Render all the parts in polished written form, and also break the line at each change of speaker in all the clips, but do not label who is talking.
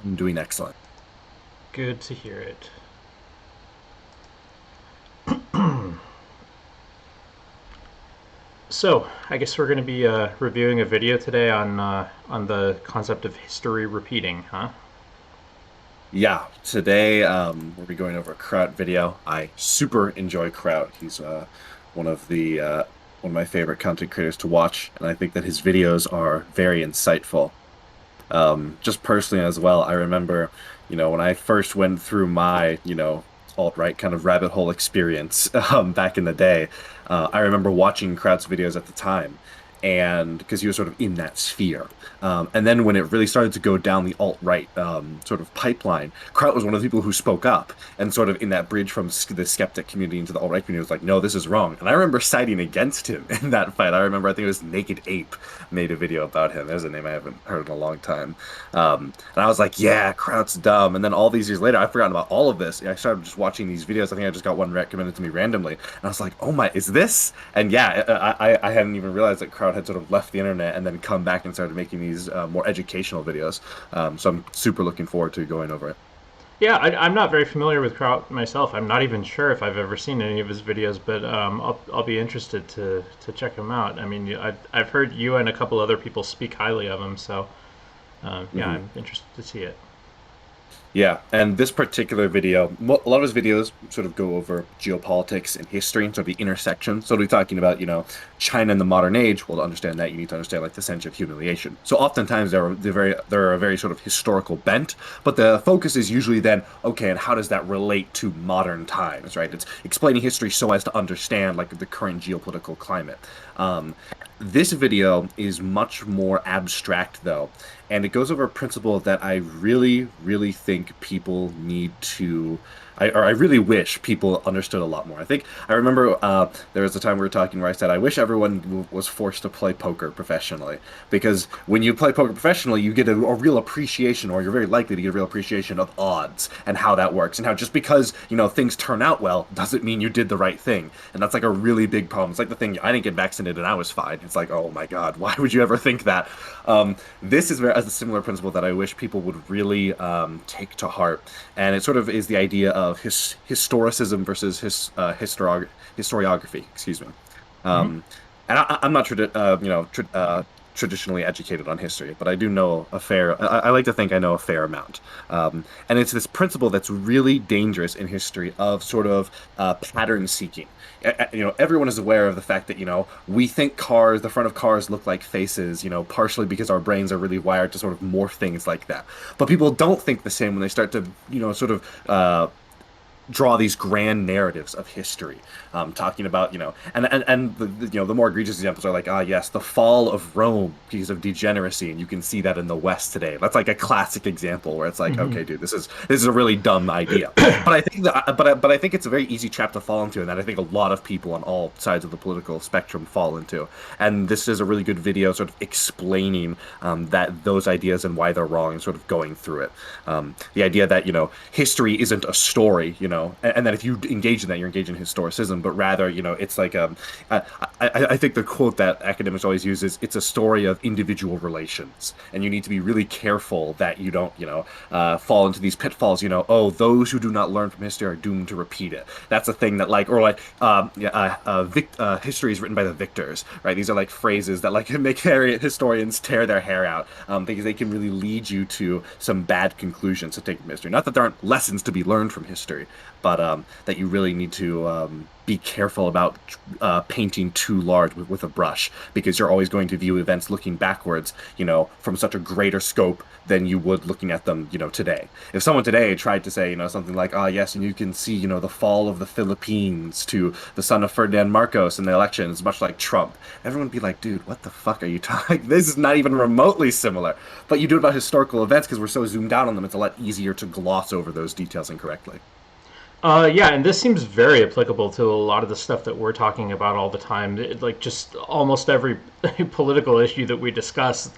I'm doing excellent.
Good to hear it. So, I guess we're going to be reviewing a video today on the concept of history repeating, huh?
Yeah, today we'll be going over a Kraut video. I super enjoy Kraut. He's one of the one of my favorite content creators to watch, and I think that his videos are very insightful. Just personally as well, I remember, when I first went through my, alt-right kind of rabbit hole experience back in the day, I remember watching Kraut's videos at the time, and because he was sort of in that sphere. And then when it really started to go down the alt-right sort of pipeline, Kraut was one of the people who spoke up and sort of in that bridge from the skeptic community into the alt-right community was like, no, this is wrong. And I remember siding against him in that fight. I remember, I think it was Naked Ape made a video about him. There's a name I haven't heard in a long time. And I was like, yeah, Kraut's dumb. And then all these years later, I've forgotten about all of this. I started just watching these videos. I think I just got one recommended to me randomly. And I was like, oh my, is this? And yeah, I hadn't even realized that Kraut had sort of left the internet and then come back and started making these more educational videos. So I'm super looking forward to going over it.
Yeah, I'm not very familiar with Kraut myself. I'm not even sure if I've ever seen any of his videos, but I'll be interested to check him out. I mean, I've heard you and a couple other people speak highly of him, so yeah,
Mhm.
I'm interested to see it.
Yeah, and this particular video, a lot of his videos sort of go over geopolitics and history, sort of the intersection. So we're talking about, China in the modern age. Well, to understand that, you need to understand like the sense of humiliation. So oftentimes they're a very sort of historical bent, but the focus is usually then, okay, and how does that relate to modern times, right? It's explaining history so as to understand like the current geopolitical climate. Um, this video is much more abstract, though, and it goes over a principle that I really, really think people need to, or I really wish people understood a lot more. I remember there was a time we were talking where I said, I wish everyone was forced to play poker professionally, because when you play poker professionally, you get a real appreciation, or you're very likely to get a real appreciation of odds and how that works, and how just because, things turn out well doesn't mean you did the right thing. And that's like a really big problem. It's like the thing, I didn't get vaccinated and I was fine. It's like, oh my God, why would you ever think that? This is a similar principle that I wish people would really take to heart. And it sort of is the idea of historicism versus historiography, excuse me.
Hmm.
Um, and I'm not traditionally educated on history, but I do know a fair. I like to think I know a fair amount. And it's this principle that's really dangerous in history of sort of pattern seeking. Everyone is aware of the fact that, we think the front of cars look like faces, partially because our brains are really wired to sort of morph things like that. But people don't think the same when they start to, sort of draw these grand narratives of history, talking about, and the more egregious examples are like, ah, yes, the fall of Rome because of degeneracy, and you can see that in the West today. That's like a classic example where it's like,
Hmm.
okay, dude, this is a really dumb idea. But I think but I think it's a very easy trap to fall into, and that I think a lot of people on all sides of the political spectrum fall into. And this is a really good video, sort of explaining that those ideas and why they're wrong, and sort of going through it. The idea that history isn't a story, and that if you engage in that, you're engaging in historicism, but rather, it's like I, I think the quote that academics always use is, "It's a story of individual relations," and you need to be really careful that you don't, fall into these pitfalls. Oh, those who do not learn from history are doomed to repeat it. That's a thing that like, or like, yeah, history is written by the victors, right? These are like phrases that like make historians tear their hair out, because they can really lead you to some bad conclusions to take from history. Not that there aren't lessons to be learned from history, but that you really need to be careful about painting too large with a brush, because you're always going to view events looking backwards, from such a greater scope than you would looking at them, today. If someone today tried to say, something like, ah, yes, and you can see, the fall of the Philippines to the son of Ferdinand Marcos in the election, it's much like Trump. Everyone would be like, dude, what the fuck are you talking? This is not even remotely similar. But you do it about historical events because we're so zoomed out on them, it's a lot easier to gloss over those details incorrectly.
Yeah, and this seems very applicable to a lot of the stuff that we're talking about all the time. Like just almost every political issue that we discuss,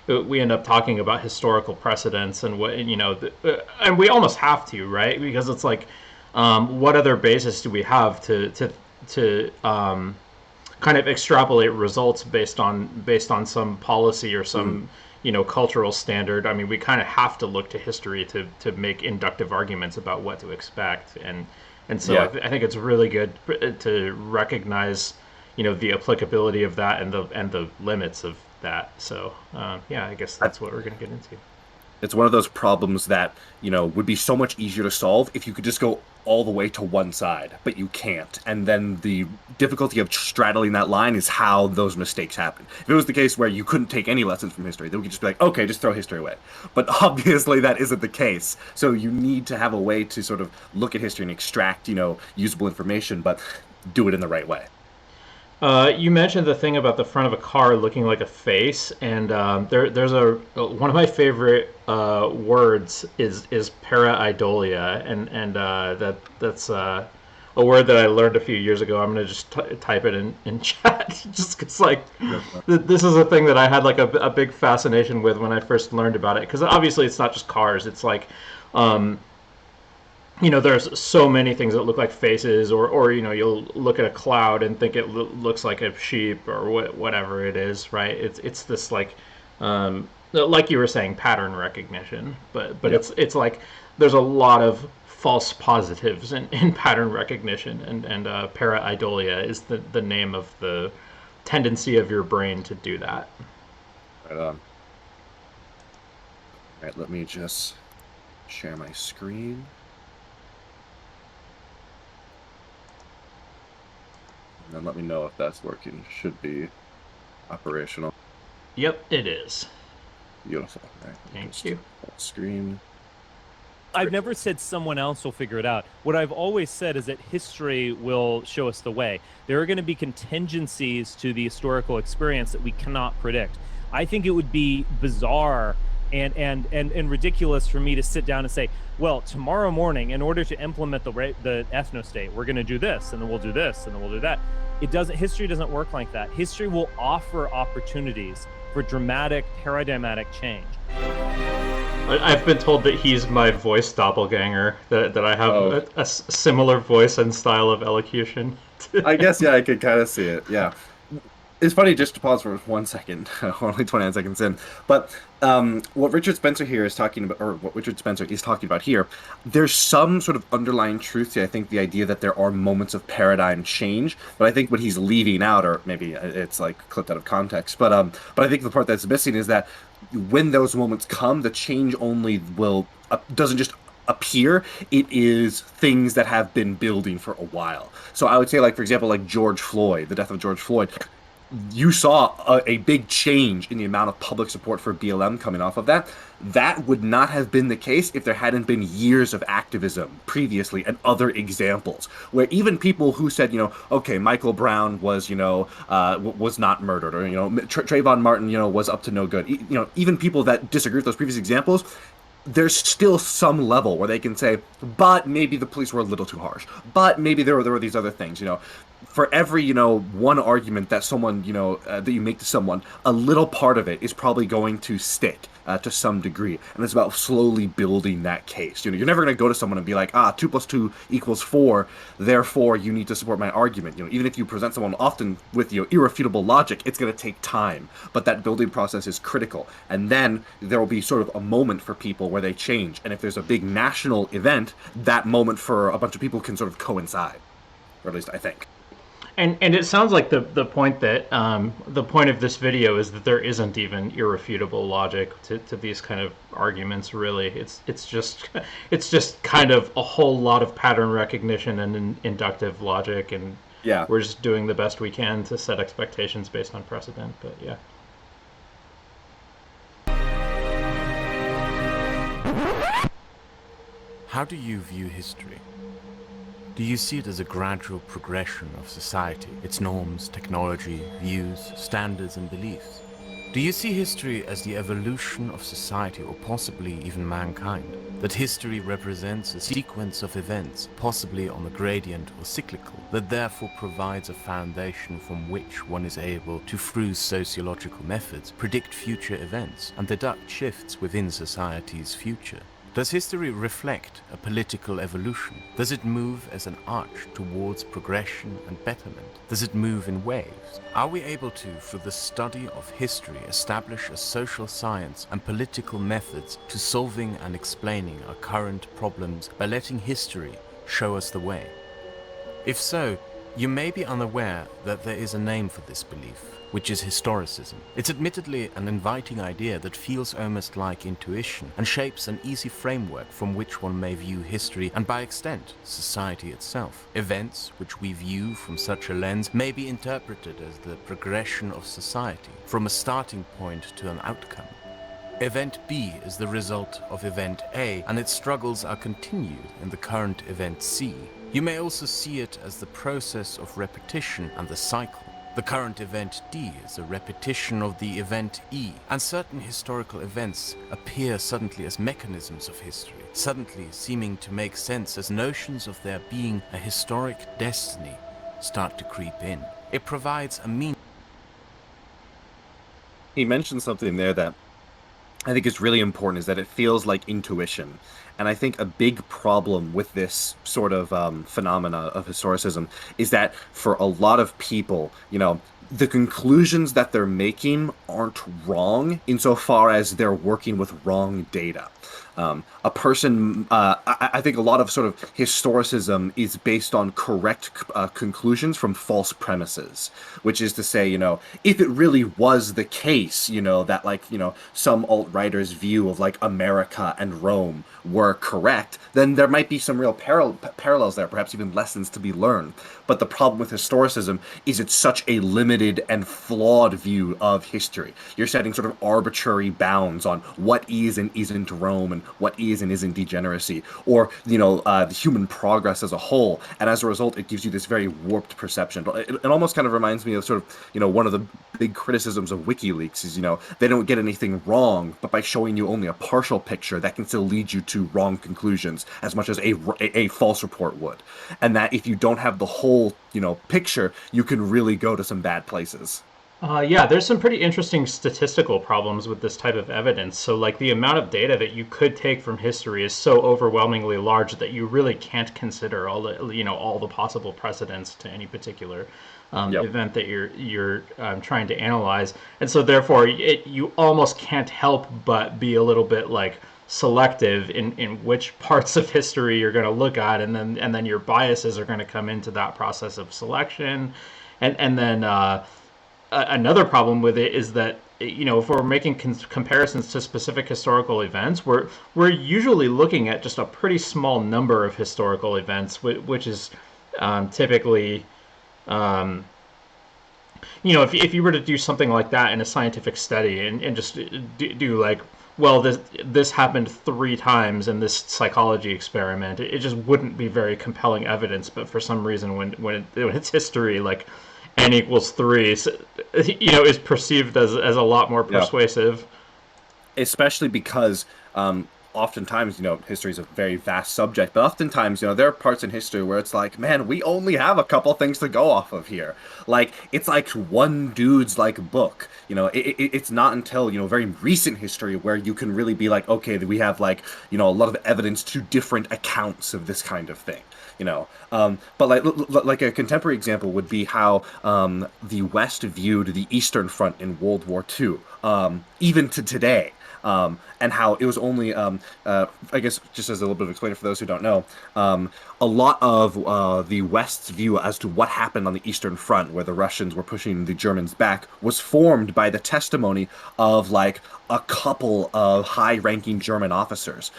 we end up talking about historical precedents and what and we almost have to, right? Because it's like, what other basis do we have to kind of extrapolate results based on some policy or some cultural standard. I mean, we kind of have to look to history to make inductive arguments about what to expect, and so
Yeah.
I think it's really good to recognize, the applicability of that and the limits of that. So yeah, I guess
I,
that's what we're going to get into.
it's one of those problems that, would be so much easier to solve if you could just go all the way to one side, but you can't. And then the difficulty of straddling that line is how those mistakes happen. If it was the case where you couldn't take any lessons from history, then we could just be like, okay, just throw history away. But obviously that isn't the case. So you need to have a way to sort of look at history and extract, usable information, but do it in the right way.
You mentioned the thing about the front of a car looking like a face, and there's one of my favorite words is pareidolia, and that's a word that I learned a few years ago. I'm gonna just type it in chat, just because this is a thing that I had like a big fascination with when I first learned about it. Because obviously it's not just cars; it's like there's so many things that look like faces, or you'll look at a cloud and think it looks like a sheep or whatever it is, right? It's this like you were saying, pattern recognition, but
Yep.
it's like there's a lot of false positives in pattern recognition, and pareidolia is the name of the tendency of your brain to do that.
Right on. All right, let me just share my screen. And then let me know if that's working. Should be operational.
Yep, it is.
Beautiful. All right,
Thank
just
you.
full screen.
I've never said someone else will figure it out. What I've always said is that history will show us the way. There are going to be contingencies to the historical experience that we cannot predict. I think it would be bizarre and ridiculous for me to sit down and say, well, tomorrow morning, in order to implement the ethnostate, we're going to do this, and then we'll do this, and then we'll do that. It doesn't. History doesn't work like that. History will offer opportunities for dramatic, paradigmatic change.
I've been told that he's my voice doppelganger, that I have
Oh,
a similar voice and style of elocution.
I guess, yeah, I could kind of see it. Yeah. It's funny just to pause for 1 second, we're only 29 seconds in. But what Richard Spencer here is talking about, or what Richard Spencer is talking about here, there's some sort of underlying truth to, I think, the idea that there are moments of paradigm change. But I think what he's leaving out, or maybe it's like clipped out of context, but I think the part that's missing is that when those moments come, the change only will doesn't just appear. It is things that have been building for a while. So I would say, like, for example, like George Floyd, the death of George Floyd, you saw a big change in the amount of public support for BLM coming off of that. That would not have been the case if there hadn't been years of activism previously and other examples where even people who said, okay, Michael Brown was, was not murdered, or, Trayvon Martin, was up to no good. Even people that disagree with those previous examples, there's still some level where they can say, but maybe the police were a little too harsh, but maybe there were these other things. For every one argument that someone that you make to someone, a little part of it is probably going to stick to some degree, and it's about slowly building that case. You're never going to go to someone and be like, 2 + 2 = 4, therefore you need to support my argument. Even if you present someone often with irrefutable logic, it's going to take time, but that building process is critical, and then there will be sort of a moment for people where they change, and if there's a big national event, that moment for a bunch of people can sort of coincide, or at least I think.
And it sounds like the point that the point of this video is that there isn't even irrefutable logic to these kind of arguments. Really, it's just kind of a whole lot of pattern recognition and inductive logic, and
Yeah.
we're just doing the best we can to set expectations based on precedent. But yeah.
How do you view history? Do you see it as a gradual progression of society, its norms, technology, views, standards, and beliefs? Do you see history as the evolution of society, or possibly even mankind? That history represents a sequence of events, possibly on a gradient or cyclical, that therefore provides a foundation from which one is able to, through sociological methods, predict future events and deduct shifts within society's future? Does history reflect a political evolution? Does it move as an arch towards progression and betterment? Does it move in waves? Are we able to, through the study of history, establish a social science and political methods to solving and explaining our current problems by letting history show us the way? If so, you may be unaware that there is a name for this belief, which is historicism. It's admittedly an inviting idea that feels almost like intuition and shapes an easy framework from which one may view history and, by extent, society itself. Events which we view from such a lens may be interpreted as the progression of society, from a starting point to an outcome. Event B is the result of Event A, and its struggles are continued in the current Event C. You may also see it as the process of repetition and the cycle. The current Event D is a repetition of the Event E, and certain historical events appear suddenly as mechanisms of history, suddenly seeming to make sense as notions of there being a historic destiny start to creep in. It provides a meaning.
He mentioned something there that I think is really important, is that it feels like intuition. And I think a big problem with this sort of phenomena of historicism is that for a lot of people, the conclusions that they're making aren't wrong insofar as they're working with wrong data. I think a lot of sort of historicism is based on correct conclusions from false premises, which is to say, if it really was the case, that some alt-writers' view of like America and Rome were correct, then there might be some real parallels there, perhaps even lessons to be learned. But the problem with historicism is it's such a limited and flawed view of history. You're setting sort of arbitrary bounds on what is and isn't Rome and what is and isn't degeneracy, or the human progress as a whole, and as a result it gives you this very warped perception. It almost kind of reminds me of sort of one of the big criticisms of WikiLeaks is they don't get anything wrong, but by showing you only a partial picture, that can still lead you to wrong conclusions as much as a false report would, and that if you don't have the whole picture, you can really go to some bad places.
Yeah, there's some pretty interesting statistical problems with this type of evidence. So, like, the amount of data that you could take from history is so overwhelmingly large that you really can't consider all the possible precedents to any particular event that you're trying to analyze. And so, therefore, you almost can't help but be a little bit like selective in which parts of history you're going to look at, and then your biases are going to come into that process of selection, and then. Another problem with it is that if we're making comparisons to specific historical events, we're usually looking at just a pretty small number of historical events, which is typically if you were to do something like that in a scientific study and just do like, well, this happened 3 times in this psychology experiment, it just wouldn't be very compelling evidence. But for some reason, when it's history, like n equals 3, is perceived as a lot more persuasive.
Especially because oftentimes, history is a very vast subject, but oftentimes, there are parts in history where it's like, man, we only have a couple things to go off of here. Like, it's like one dude's like book. It's not until, very recent history where you can really be like, okay, we have like, a lot of evidence to different accounts of this kind of thing. But like a contemporary example would be how the West viewed the Eastern Front in World War II, even to today. And how it was only, I guess, just as a little bit of explainer for those who don't know, a lot of the West's view as to what happened on the Eastern Front, where the Russians were pushing the Germans back, was formed by the testimony of like a couple of high-ranking German officers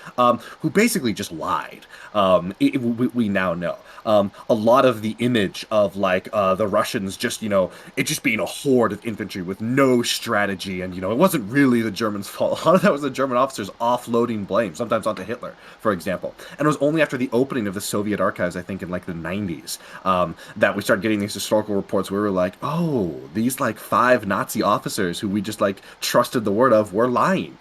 who basically just lied. We now know. A lot of the image of like the Russians just, it just being a horde of infantry with no strategy, and it wasn't really the Germans' fault. A lot of that was the German officers offloading blame, sometimes onto Hitler, for example. And it was only after the opening of the Soviet archives, I think in like the 90s, that we started getting these historical reports where we were like, oh, these like 5 Nazi officers who we just like trusted the word of were lying.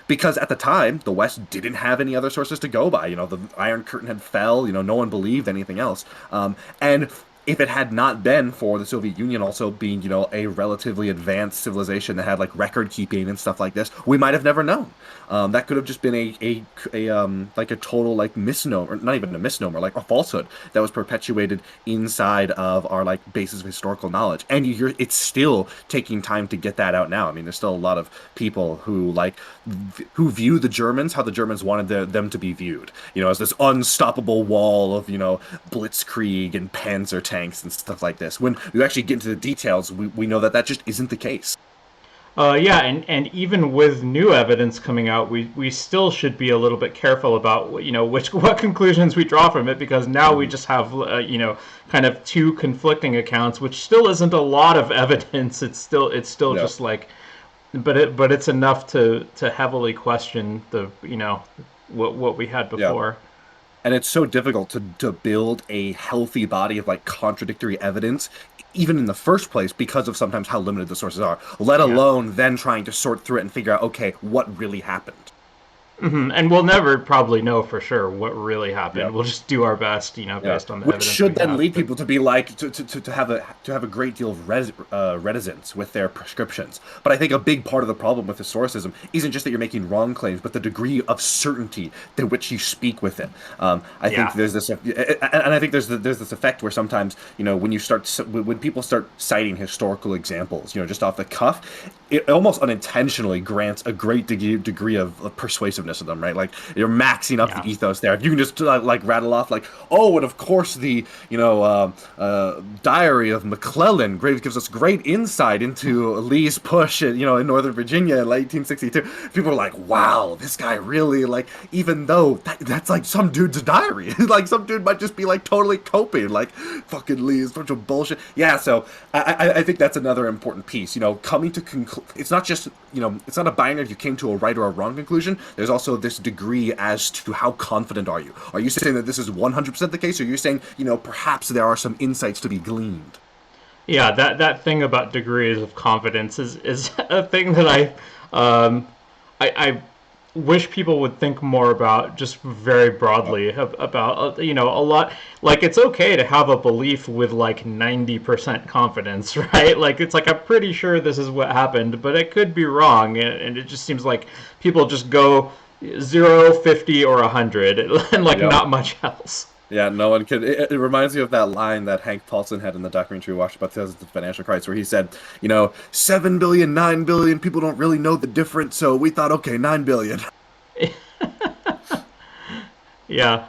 Because at the time, the West didn't have any other sources to go by. The Iron Curtain had fell, no one believed anything else. And if it had not been for the Soviet Union also being, a relatively advanced civilization that had like record keeping and stuff like this, we might have never known. That could have just been like a total like misnomer, not even a misnomer, like a falsehood that was perpetuated inside of our like basis of historical knowledge. And it's still taking time to get that out now. I mean, there's still a lot of people who view the Germans how the Germans wanted them to be viewed, as this unstoppable wall of, blitzkrieg and panzer tanks and stuff like this. When we actually get into the details, we know that just isn't the case.
Yeah, and even with new evidence coming out, we still should be a little bit careful about what conclusions we draw from it, because now we just have kind of two conflicting accounts, which still isn't a lot of evidence. It's still
Yeah.
just like, but it's enough to heavily question the what we had
Yeah.
before.
And it's so difficult to build a healthy body of like contradictory evidence, even in the first place, because of sometimes how limited the sources are, let
Yeah.
alone then trying to sort through it and figure out, okay, what really happened.
And we'll never probably know for sure what really happened.
Yeah.
We'll just do our best,
Yeah.
based on the
Which
evidence
should
we
then
have.
lead people to be like to have a great deal of reticence with their prescriptions. But I think a big part of the problem with historicism isn't just that you're making wrong claims, but the degree of certainty to which you speak with it. I
Yeah.
think there's this, and I think there's this effect where sometimes when people start citing historical examples, just off the cuff, it almost unintentionally grants a great degree of persuasiveness of them, right? Like you're maxing up
Yeah.
the ethos there. If you can just like rattle off like, oh, and of course the diary of McClellan gives us great insight into Lee's push in Northern Virginia in 1862. People are like, wow, this guy really like, even though that's like some dude's diary, like some dude might just be like totally coping, like fucking Lee is a bunch of bullshit. Yeah, so I think that's another important piece. Coming to it's not just it's not a binary if you came to a right or a wrong conclusion. There's also this degree as to how confident are you. Are you saying that this is 100% the case, or are you saying perhaps there are some insights to be gleaned?
Yeah, that thing about degrees of confidence is a thing that I wish people would think more about, just very broadly, about a lot. Like, it's okay to have a belief with like 90% confidence, right? Like, it's like, I'm pretty sure this is what happened, but it could be wrong, and it just seems like people just go 0, 50, or 100, and like
Yep.
not much else.
Yeah, no one could. It reminds me of that line that Hank Paulson had in the documentary we watched about the financial crisis, where he said, 7 billion, 9 billion, people don't really know the difference, so we thought, okay, 9 billion.
Yeah.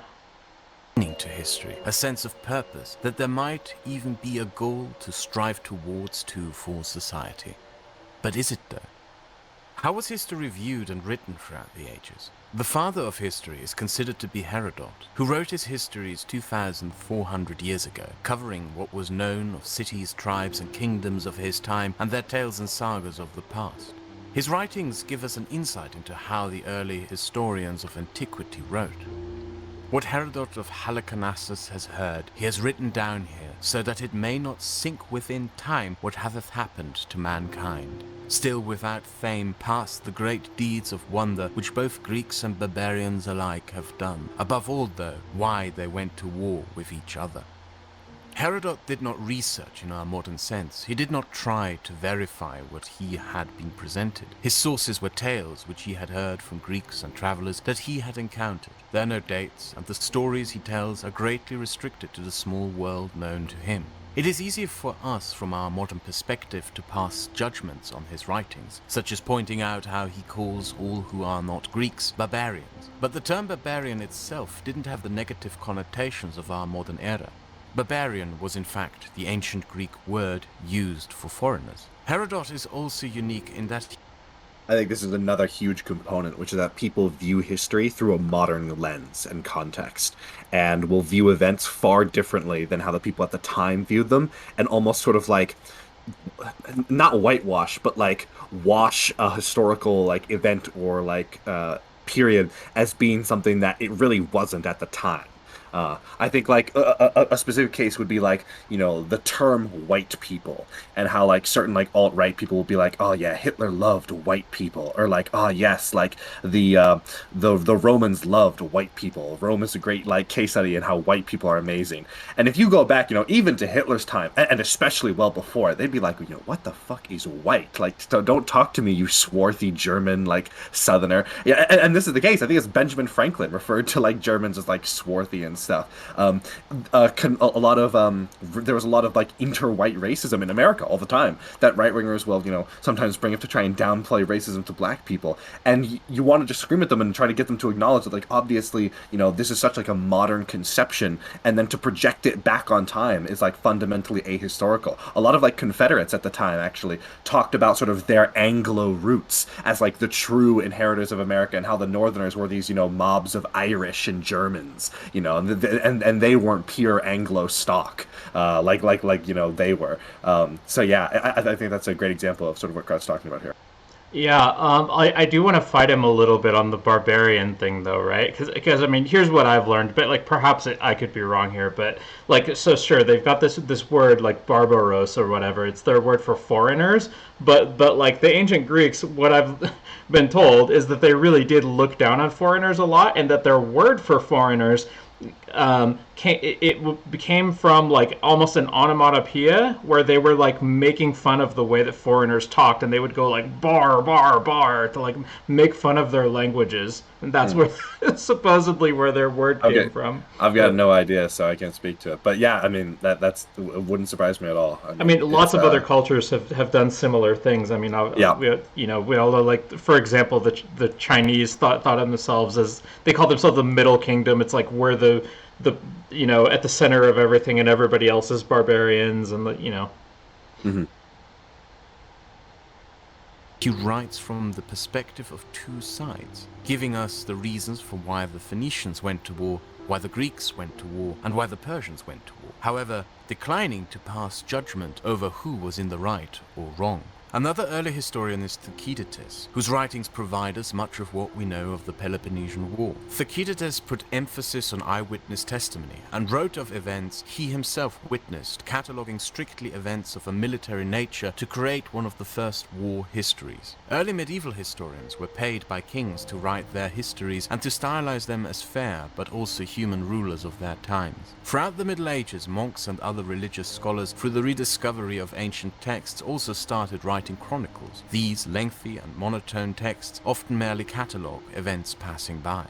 Meaning to history, a sense of purpose, that there might even be a goal to strive towards for society. But is it though? How was history viewed and written throughout the ages? The father of history is considered to be Herodot, who wrote his histories 2,400 years ago, covering what was known of cities, tribes, and kingdoms of his time and their tales and sagas of the past. His writings give us an insight into how the early historians of antiquity wrote. What Herodot of Halicarnassus has heard, he has written down here, so that it may not sink within time what hath happened to mankind. Still without fame past the great deeds of wonder which both Greeks and barbarians alike have done. Above all, though, why they went to war with each other. Herodot did not research in our modern sense. He did not try to verify what he had been presented. His sources were tales which he had heard from Greeks and travelers that he had encountered. There are no dates, and the stories he tells are greatly restricted to the small world known to him. It is easier for us from our modern perspective to pass judgments on his writings, such as pointing out how he calls all who are not Greeks barbarians. But the term barbarian itself didn't have the negative connotations of our modern era. Barbarian was in fact the ancient Greek word used for foreigners. Herodot is also unique in that
I think this is another huge component, which is that people view history through a modern lens and context, and will view events far differently than how the people at the time viewed them, and almost sort of like, not whitewash, but like wash a historical like event or like period as being something that it really wasn't at the time. I think like a specific case would be like, you know, the term white people, and how like certain like alt-right people will be like, oh yeah, Hitler loved white people, or like, oh yes, like the Romans loved white people. Rome is a great like case study in how white people are amazing. And if you go back, you know, even to Hitler's time, and especially well before, they'd be like, you know, what the fuck is white? Like, don't talk to me, you swarthy German like Southerner. Yeah, and this is the case. I think it's Benjamin Franklin referred to like Germans as like swarthy and stuff. A lot of there was a lot of like inter-white racism in America all the time that right wingers will, you know, sometimes bring up to try and downplay racism to black people, and you want to just scream at them and try to get them to acknowledge that like obviously, you know, this is such like a modern conception, and then to project it back on time is like fundamentally ahistorical. A lot of like Confederates at the time actually talked about sort of their Anglo roots as like the true inheritors of America, and how the Northerners were these, you know, mobs of Irish and Germans, you know, and they weren't pure Anglo stock, like you know they were. So yeah, I think that's a great example of sort of what Kraut's talking about here.
Yeah, I do want to fight him a little bit on the barbarian thing, though, right? Because I mean, here's what I've learned, but like perhaps I could be wrong here, but like, so sure, they've got this word like barbaros or whatever. It's their word for foreigners, but like the ancient Greeks, what I've been told is that they really did look down on foreigners a lot, and that their word for foreigners became from like almost an onomatopoeia, where they were like making fun of the way that foreigners talked, and they would go like bar bar bar to like make fun of their languages, and that's where supposedly where their word came from.
I've got no idea, so I can't speak to it. But yeah, I mean that's it wouldn't surprise me at all.
I mean lots of other cultures have done similar things. I mean,
yeah,
we all like, for example, the Chinese thought of themselves as, they call themselves the Middle Kingdom. It's like we're the you know, at the center of everything, and everybody else is barbarians, and the, you know.
Mm-hmm.
He writes from the perspective of two sides, giving us the reasons for why the Phoenicians went to war, why the Greeks went to war, and why the Persians went to war. However, declining to pass judgment over who was in the right or wrong. Another early historian is Thucydides, whose writings provide us much of what we know of the Peloponnesian War. Thucydides put emphasis on eyewitness testimony and wrote of events he himself witnessed, cataloguing strictly events of a military nature to create one of the first war histories. Early medieval historians were paid by kings to write their histories and to stylize them as fair but also human rulers of their times. Throughout the Middle Ages, monks and other religious scholars, through the rediscovery of ancient texts, also started writing chronicles. These lengthy and monotone texts often merely catalogue events passing by.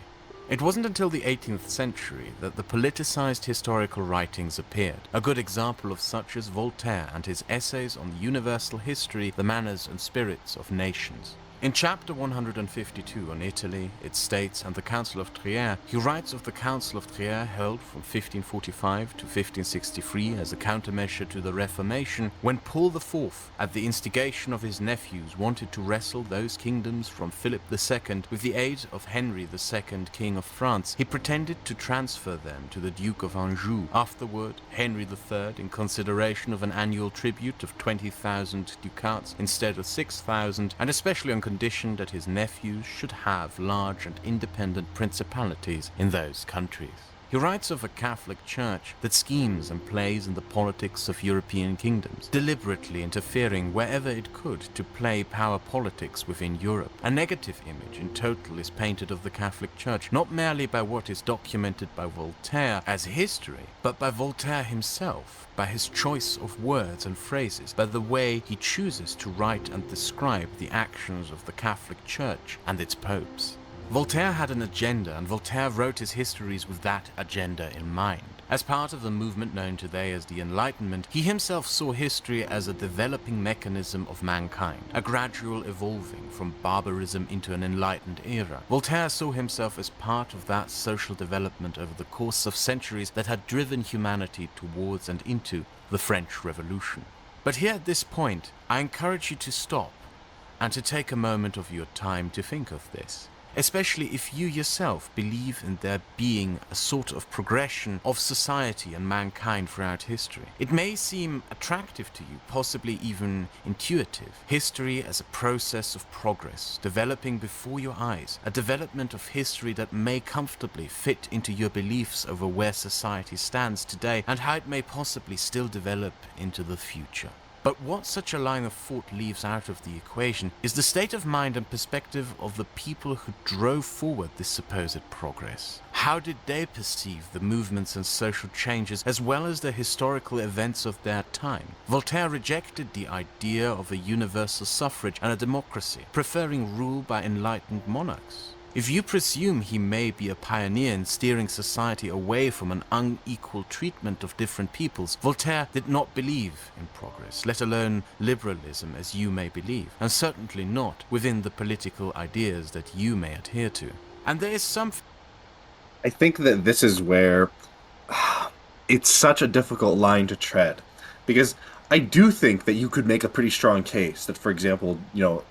It wasn't until the 18th century that the politicized historical writings appeared. A good example of such is Voltaire and his essays on the universal history, the manners and spirits of nations. In chapter 152 on Italy, its states, and the Council of Trier, he writes of the Council of Trier held from 1545 to 1563 as a countermeasure to the Reformation, when Paul IV, at the instigation of his nephews, wanted to wrestle those kingdoms from Philip II with the aid of Henry II, King of France. He pretended to transfer them to the Duke of Anjou. Afterward, Henry III, in consideration of an annual tribute of 20,000 ducats instead of 6,000, and especially on condition that his nephews should have large and independent principalities in those countries. He writes of a Catholic Church that schemes and plays in the politics of European kingdoms, deliberately interfering wherever it could to play power politics within Europe. A negative image in total is painted of the Catholic Church, not merely by what is documented by Voltaire as history, but by Voltaire himself, by his choice of words and phrases, by the way he chooses to write and describe the actions of the Catholic Church and its popes. Voltaire had an agenda, and Voltaire wrote his histories with that agenda in mind. As part of the movement known today as the Enlightenment, he himself saw history as a developing mechanism of mankind, a gradual evolving from barbarism into an enlightened era. Voltaire saw himself as part of that social development over the course of centuries that had driven humanity towards and into the French Revolution. But here at this point, I encourage you to stop and to take a moment of your time to think of this. especially if you yourself believe in there being a sort of progression of society and mankind throughout history. It may seem attractive to you, possibly even intuitive. History as a process of progress, developing before your eyes, a development of history that may comfortably fit into your beliefs over where society stands today and how it may possibly still develop into the future. But what such a line of thought leaves out of the equation is the state of mind and perspective of the people who drove forward this supposed progress. How did they perceive the movements and social changes as well as the historical events of their time? Voltaire rejected the idea of a universal suffrage and a democracy, preferring rule by enlightened monarchs. If you presume he may be a pioneer in steering society away from an unequal treatment of different peoples, Voltaire did not believe in progress, let alone liberalism as you may believe, and certainly not within the political ideas that you may adhere to. And there is something...
I think that this is where it's such a difficult line to tread, because I do think that you could make a pretty strong case that, for example,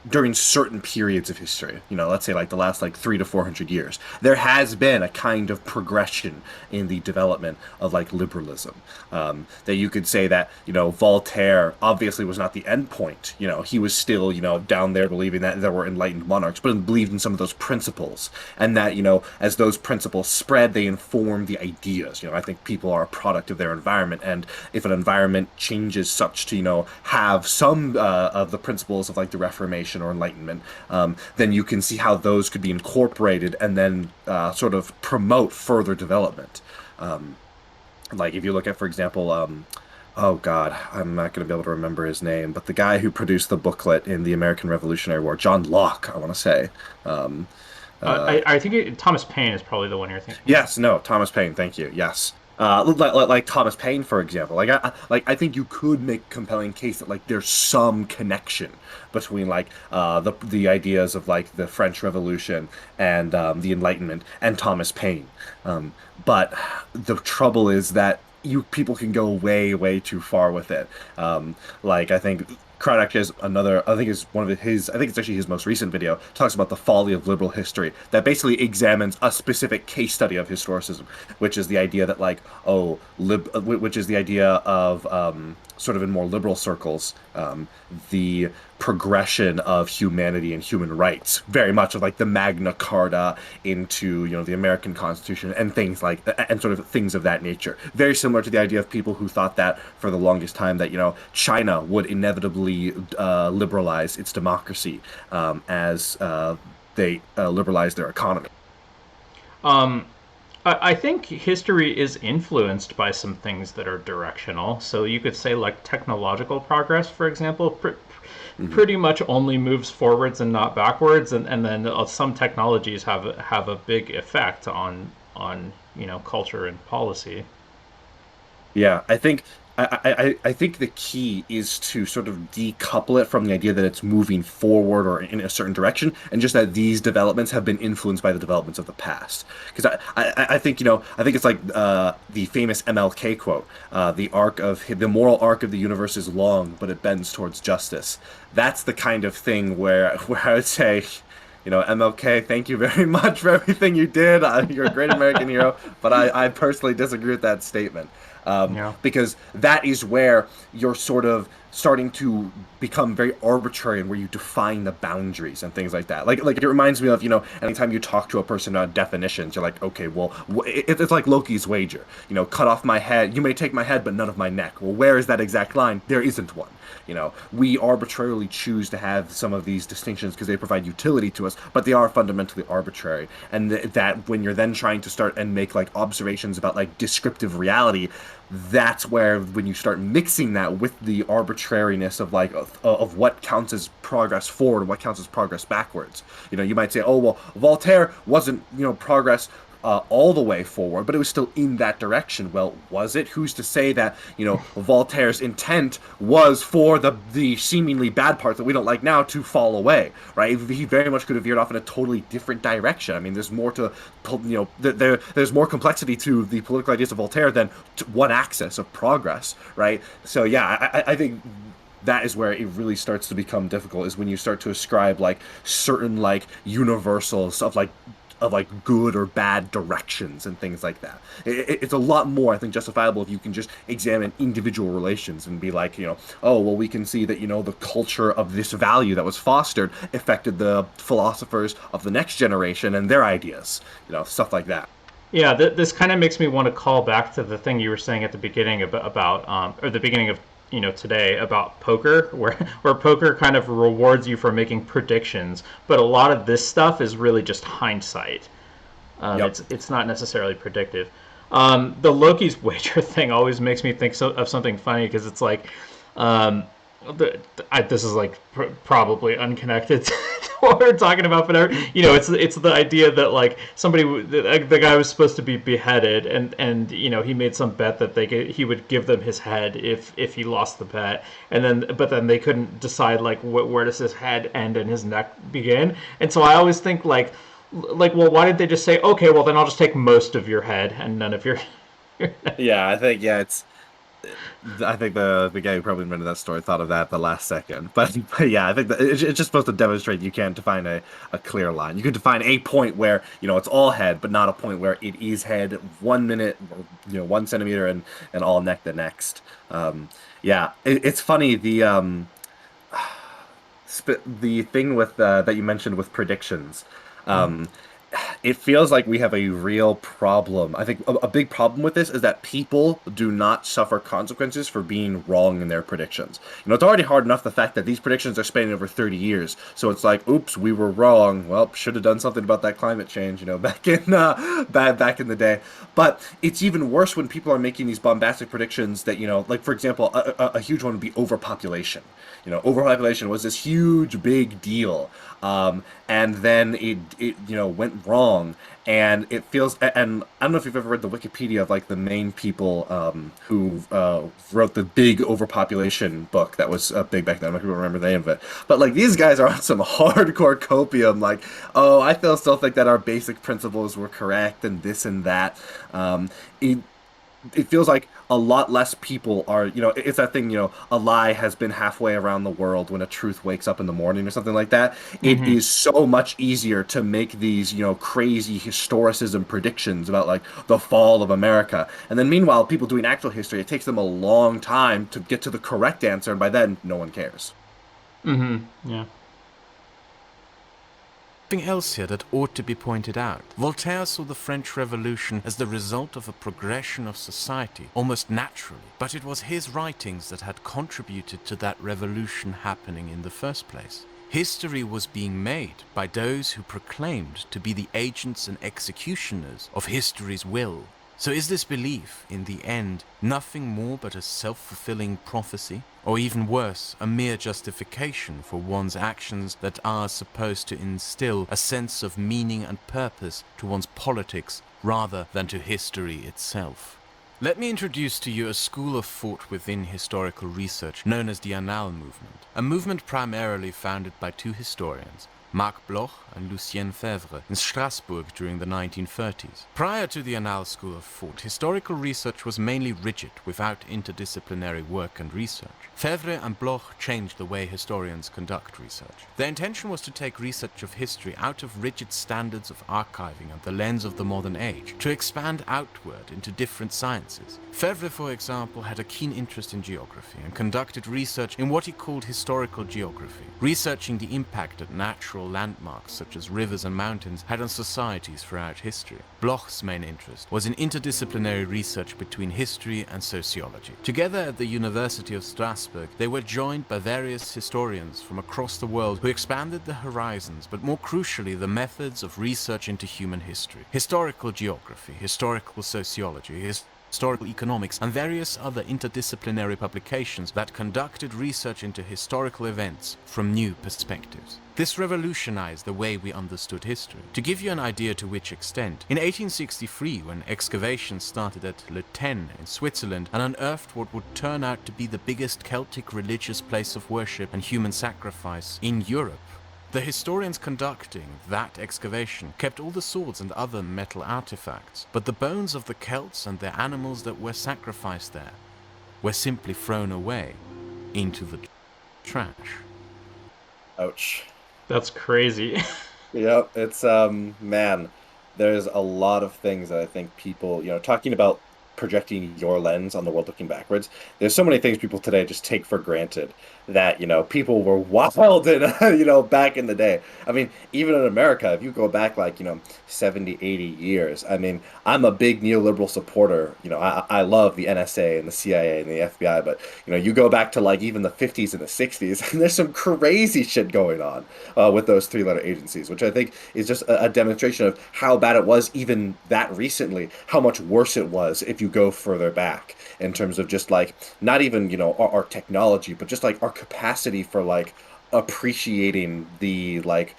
during certain periods of history, let's say like the last like 300 to 400 years, there has been a kind of progression in the development of like liberalism. That you could say that, Voltaire obviously was not the end point. He was still, down there believing that there were enlightened monarchs, but believed in some of those principles. And that, as those principles spread, they inform the ideas. I think people are a product of their environment. And if an environment changes such to have some of the principles of like the Reformation or Enlightenment, then you can see how those could be incorporated and then sort of promote further development. Like if you look at, for example, oh God, I'm not going to be able to remember his name, but the guy who produced the booklet in the American Revolutionary War, John Locke, I want to say.
I think Thomas Paine is probably the one you're thinking.
Yes, no, Thomas Paine. Thank you. Yes. Like Thomas Paine, for example. I think you could make a compelling case that like there's some connection between like the ideas of like the French Revolution and the Enlightenment and Thomas Paine. But the trouble is that people can go way too far with it. I think Kraut actually has another, I think it's one of his, I think it's actually his most recent video, talks about the folly of liberal history, that basically examines a specific case study of historicism, which is the idea that like, which is the idea of, sort of in more liberal circles, the progression of humanity and human rights, very much of like the Magna Carta into the American Constitution and things like and sort of things of that nature. Very similar to the idea of people who thought that for the longest time that China would inevitably liberalize its democracy as they liberalize their economy.
I think history is influenced by some things that are directional. So you could say like technological progress, for example, pretty much only moves forwards and not backwards, and then some technologies have a big effect on culture and policy.
Yeah, I think I think the key is to sort of decouple it from the idea that it's moving forward or in a certain direction, and just that these developments have been influenced by the developments of the past. Because I think I think it's like the famous MLK quote: the moral arc of the universe is long, but it bends towards justice." That's the kind of thing where I would say, MLK, thank you very much for everything you did. You're a great American hero, but I personally disagree with that statement. Because that is where you're sort of starting to become very arbitrary and where you define the boundaries and things like that. Like it reminds me of, anytime you talk to a person about definitions, you're like, okay, well, it's like Loki's wager. Cut off my head. You may take my head, but none of my neck. Well, where is that exact line? There isn't one. We arbitrarily choose to have some of these distinctions because they provide utility to us, but they are fundamentally arbitrary. And that when you're then trying to start and make like observations about like descriptive reality, that's where when you start mixing that with the arbitrariness of like of what counts as progress forward and what counts as progress backwards. You might say, oh well, Voltaire wasn't progress all the way forward, but it was still in that direction. Well, was it? Who's to say that Voltaire's intent was for the seemingly bad part that we don't like now to fall away, right? He very much could have veered off in a totally different direction. I mean, there's more to there's more complexity to the political ideas of Voltaire than one axis of progress, right? So yeah, I think that is where it really starts to become difficult, is when you start to ascribe like certain like universals of like good or bad directions and things like that. It's a lot more, I think, justifiable if you can just examine individual relations and be like, oh, well, we can see that, the culture of this value that was fostered affected the philosophers of the next generation and their ideas, stuff like that.
Yeah, this kind of makes me want to call back to the thing you were saying at the beginning about or the beginning of today about poker, where poker kind of rewards you for making predictions, but a lot of this stuff is really just hindsight.
Yep.
It's not necessarily predictive. The Loki's wager thing always makes me think of something funny because it's like, this is like probably unconnected to what we're talking about, but it's the idea that like the guy was supposed to be beheaded, and he made some bet that he would give them his head if he lost the bet, but then they couldn't decide like where does his head end and his neck begin, and so I always think like well, why did they just say, okay, well then I'll just take most of your head and none of your
Yeah, I think the guy who probably invented that story thought of that at the last second. But yeah, I think that it's just supposed to demonstrate you can't define a clear line. You can define a point where, it's all head, but not a point where it is head 1 minute, or, 1 centimeter and all neck the next. Yeah, it's funny, the thing with that you mentioned with predictions. Um, it feels like we have a real problem. I think a big problem with this is that people do not suffer consequences for being wrong in their predictions. It's already hard enough the fact that these predictions are spanning over 30 years. So it's like, oops, we were wrong. Well, should have done something about that climate change, back in the day. But it's even worse when people are making these bombastic predictions that, like for example, a huge one would be overpopulation. Overpopulation was this huge big deal. And then it went wrong, and it feels, and I don't know if you've ever read the Wikipedia of like the main people who wrote the big overpopulation book that was big back then. I don't know if you remember the name of it, but like these guys are on some hardcore copium, like, oh, I still think that our basic principles were correct and this and that. It feels like a lot less people are, it's that thing, a lie has been halfway around the world when a truth wakes up in the morning or something like that. It is so much easier to make these, crazy historicism predictions about like the fall of America. And then meanwhile, people doing actual history, it takes them a long time to get to the correct answer. And by then, no one cares.
Yeah.
Something else here that ought to be pointed out. Voltaire saw the French Revolution as the result of a progression of society, almost naturally, but it was his writings that had contributed to that revolution happening in the first place. History was being made by those who proclaimed to be the agents and executioners of history's will. So is this belief, in the end, nothing more but a self-fulfilling prophecy? Or even worse, a mere justification for one's actions that are supposed to instill a sense of meaning and purpose to one's politics rather than to history itself? Let me introduce to you a school of thought within historical research known as the Annales movement, a movement primarily founded by two historians, Marc Bloch and Lucien Febvre, in Strasbourg during the 1930s. Prior to the Annales school of thought, historical research was mainly rigid, without interdisciplinary work and research. Febvre and Bloch changed the way historians conduct research. Their intention was to take research of history out of rigid standards of archiving and the lens of the modern age, to expand outward into different sciences. Febvre, for example, had a keen interest in geography and conducted research in what he called historical geography, researching the impact that natural landmarks such as rivers and mountains had on societies throughout history. Bloch's main interest was in interdisciplinary research between history and sociology. Together at the University of Strasbourg, they were joined by various historians from across the world who expanded the horizons, but more crucially the methods of research into human history. Historical geography, historical sociology, historical economics, and various other interdisciplinary publications that conducted research into historical events from new perspectives. This revolutionized the way we understood history. To give you an idea to which extent, in 1863, when excavations started at Le Ten in Switzerland and unearthed what would turn out to be the biggest Celtic religious place of worship and human sacrifice in Europe, the historians conducting that excavation kept all the swords and other metal artifacts, but the bones of the Celts and their animals that were sacrificed there were simply thrown away into the trash.
Ouch.
That's crazy.
Yep, it's man, there's a lot of things that I think people, talking about projecting your lens on the world looking backwards. There's so many things people today just take for granted that, people were wild in, back in the day. I mean, even in America, if you go back like, 70, 80 years, I mean, I'm a big neoliberal supporter. I love the NSA and the CIA and the FBI, but, you go back to like even the 50s and the 60s, and there's some crazy shit going on with those three-letter agencies, which I think is just a demonstration of how bad it was even that recently, how much worse it was if you go further back in terms of just like not even, our technology, but just like our capacity for like appreciating the like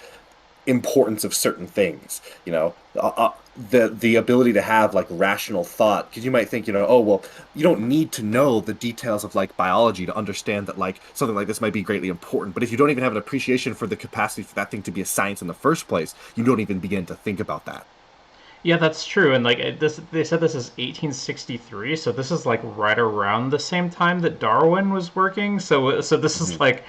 importance of certain things, the ability to have like rational thought, because you might think, oh well, you don't need to know the details of like biology to understand that like something like this might be greatly important, but if you don't even have an appreciation for the capacity for that thing to be a science in the first place, you don't even begin to think about that.
Yeah, that's true. And like this, they said this is 1863, so this is like right around the same time that Darwin was working. So this is
Mhm.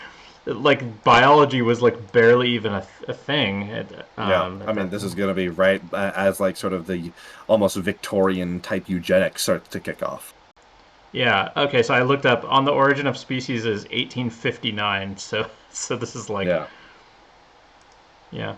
like biology was like barely even a thing
Yeah, I
at
mean,
that
this is
time.
going to be right as like sort of the almost Victorian type eugenics starts to kick off.
Yeah. Okay. So I looked up on the origin of species is 1859. So this is like,
Yeah.
yeah.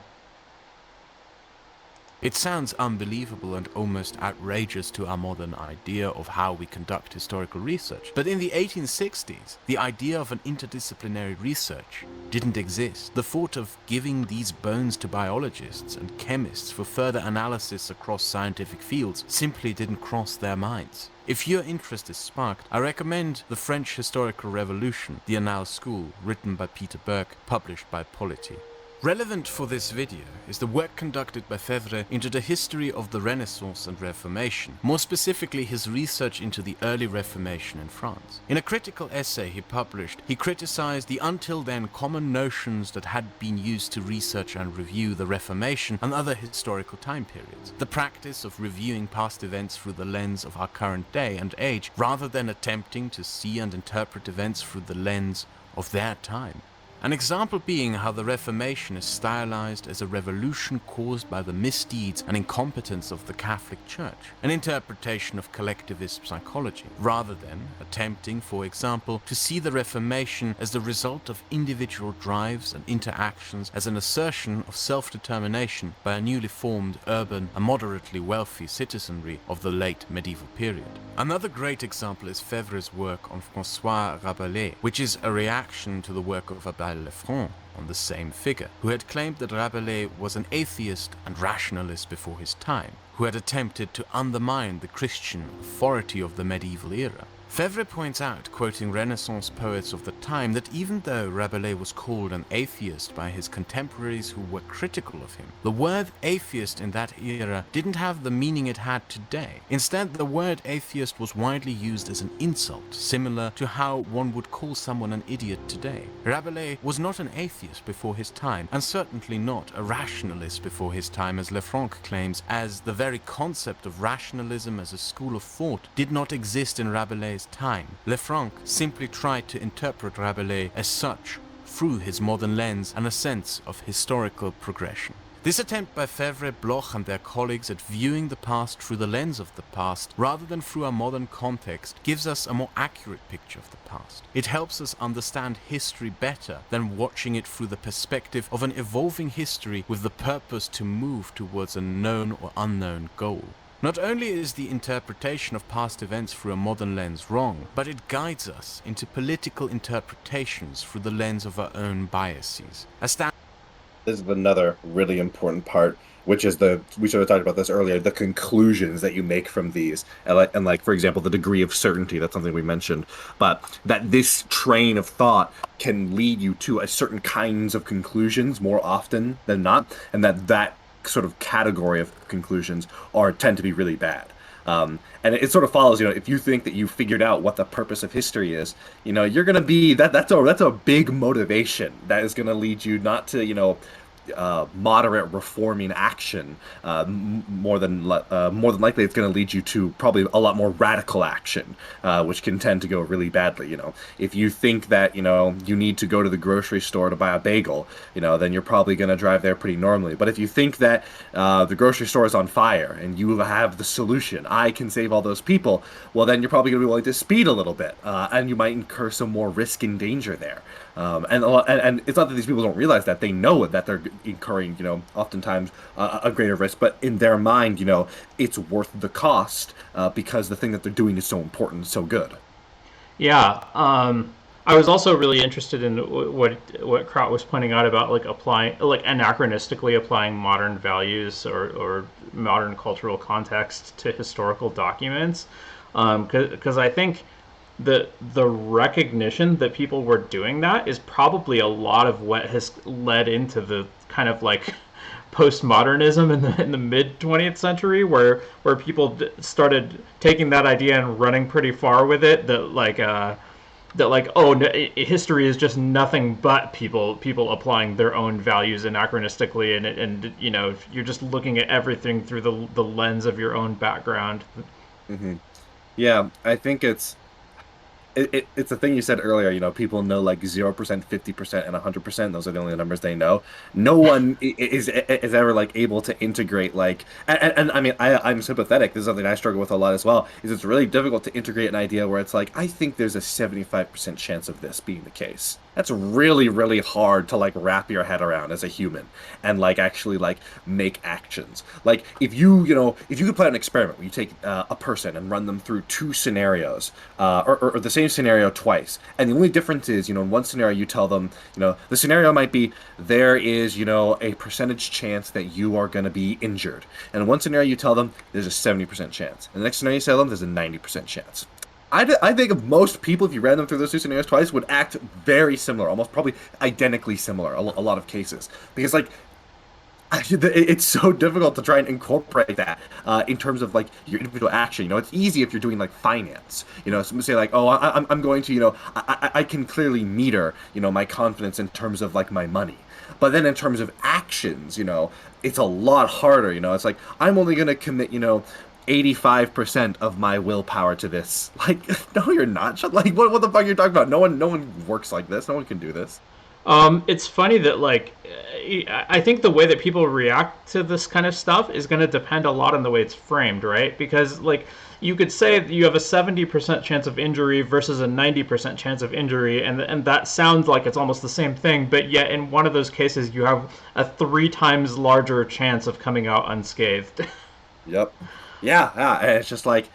It sounds unbelievable and almost outrageous to our modern idea of how we conduct historical research. But in the 1860s, the idea of an interdisciplinary research didn't exist. The thought of giving these bones to biologists and chemists for further analysis across scientific fields simply didn't cross their minds. If your interest is sparked, I recommend The French Historical Revolution, The Annales School, written by Peter Burke, published by Polity. Relevant for this video is the work conducted by Febvre into the history of the Renaissance and Reformation, more specifically his research into the early Reformation in France. In a critical essay he published, he criticized the until then common notions that had been used to research and review the Reformation and other historical time periods. The practice of reviewing past events through the lens of our current day and age, rather than attempting to see and interpret events through the lens of their time. An example being how the Reformation is stylized as a revolution caused by the misdeeds and incompetence of the Catholic Church, an interpretation of collectivist psychology, rather than attempting, for example, to see the Reformation as the result of individual drives and interactions as an assertion of self-determination by a newly formed urban and moderately wealthy citizenry of the late medieval period. Another great example is Febvre's work on François Rabelais, which is a reaction to the work of Abel Lefranc on the same figure, who had claimed that Rabelais was an atheist and rationalist before his time, who had attempted to undermine the Christian authority of the medieval era. Febvre points out, quoting Renaissance poets of the time, that even though Rabelais was called an atheist by his contemporaries who were critical of him, the word atheist in that era didn't have the meaning it had today. Instead, the word atheist was widely used as an insult, similar to how one would call someone an idiot today. Rabelais was not an atheist before his time, and certainly not a rationalist before his time, as Lefranc claims, as the very concept of rationalism as a school of thought did not exist in Rabelais' time. Lefranc simply tried to interpret Rabelais as such through his modern lens and a sense of historical progression. This attempt by Febvre, Bloch and their colleagues at viewing the past through the lens of the past rather than through a modern context gives us a more accurate picture of the past. It helps us understand history better than watching it through the perspective of an evolving history with the purpose to move towards a known or unknown goal. Not only is the interpretation of past events through a modern lens wrong, but it guides us into political interpretations through the lens of our own biases.
This is another really important part, which is we sort of talked about this earlier, the conclusions that you make from these. And like, for example, the degree of certainty, that's something we mentioned, but that this train of thought can lead you to a certain kinds of conclusions more often than not, and that sort of category of conclusions tend to be really bad. And it sort of follows, if you think that you figured out what the purpose of history is, you're going to be that's a big motivation that is going to lead you not to, moderate reforming action, more than likely it's going to lead you to probably a lot more radical action, which can tend to go really badly. If you think that you need to go to the grocery store to buy a bagel, then you're probably going to drive there pretty normally. But if you think that the grocery store is on fire and you have the solution, I can save all those people, well, then you're probably going to be willing to speed a little bit, and you might incur some more risk and danger there. And it's not that these people don't realize that. They know that they're incurring, oftentimes a greater risk, but in their mind, it's worth the cost, because the thing that they're doing is so important, so good.
Yeah, I was also really interested in what Kraut was pointing out about like applying, like anachronistically applying modern values or modern cultural context to historical documents, because I think the recognition that people were doing that is probably a lot of what has led into the kind of like postmodernism in the mid 20th century, where people started taking that idea and running pretty far with it, that like, oh no, history is just nothing but people applying their own values anachronistically, and you're just looking at everything through the lens of your own background.
Hmm. Yeah, I think it's the thing you said earlier. People know like 0%, 50%, and 100%. Those are the only numbers they know. No one is ever like able to integrate like, and I mean, I'm sympathetic. This is something I struggle with a lot as well. Is it's really difficult to integrate an idea where it's like, I think there's a 75% chance of this being the case. That's really, really hard to like wrap your head around as a human, and like actually like make actions. Like if you could play an experiment where you take a person and run them through two scenarios, or the same scenario twice, and the only difference is, in one scenario you tell them, the scenario might be there is, a percentage chance that you are going to be injured, and in one scenario you tell them there's a 70% chance, and the next scenario you tell them there's a 90% chance. I think of most people, if you ran them through those two scenarios twice, would act very similar, almost probably identically similar, a lot of cases. Because, like, it's so difficult to try and incorporate that in terms of, like, your individual action. It's easy if you're doing, like, finance. Some say, like, oh, I'm going to, I can clearly meter, my confidence in terms of, like, my money. But then in terms of actions, it's a lot harder. It's like, I'm only going to commit, 85% of my willpower to this. Like, no, you're not. Like, what the fuck are you talking about? No one works like this. No one can do this.
It's funny that like I think the way that people react to this kind of stuff is going to depend a lot on the way it's framed, right? Because like you could say you have a 70% chance of injury versus a 90% chance of injury, and that sounds like it's almost the same thing, but yet in one of those cases you have a 3 times larger chance of coming out unscathed.
Yep. Yeah. And it's just like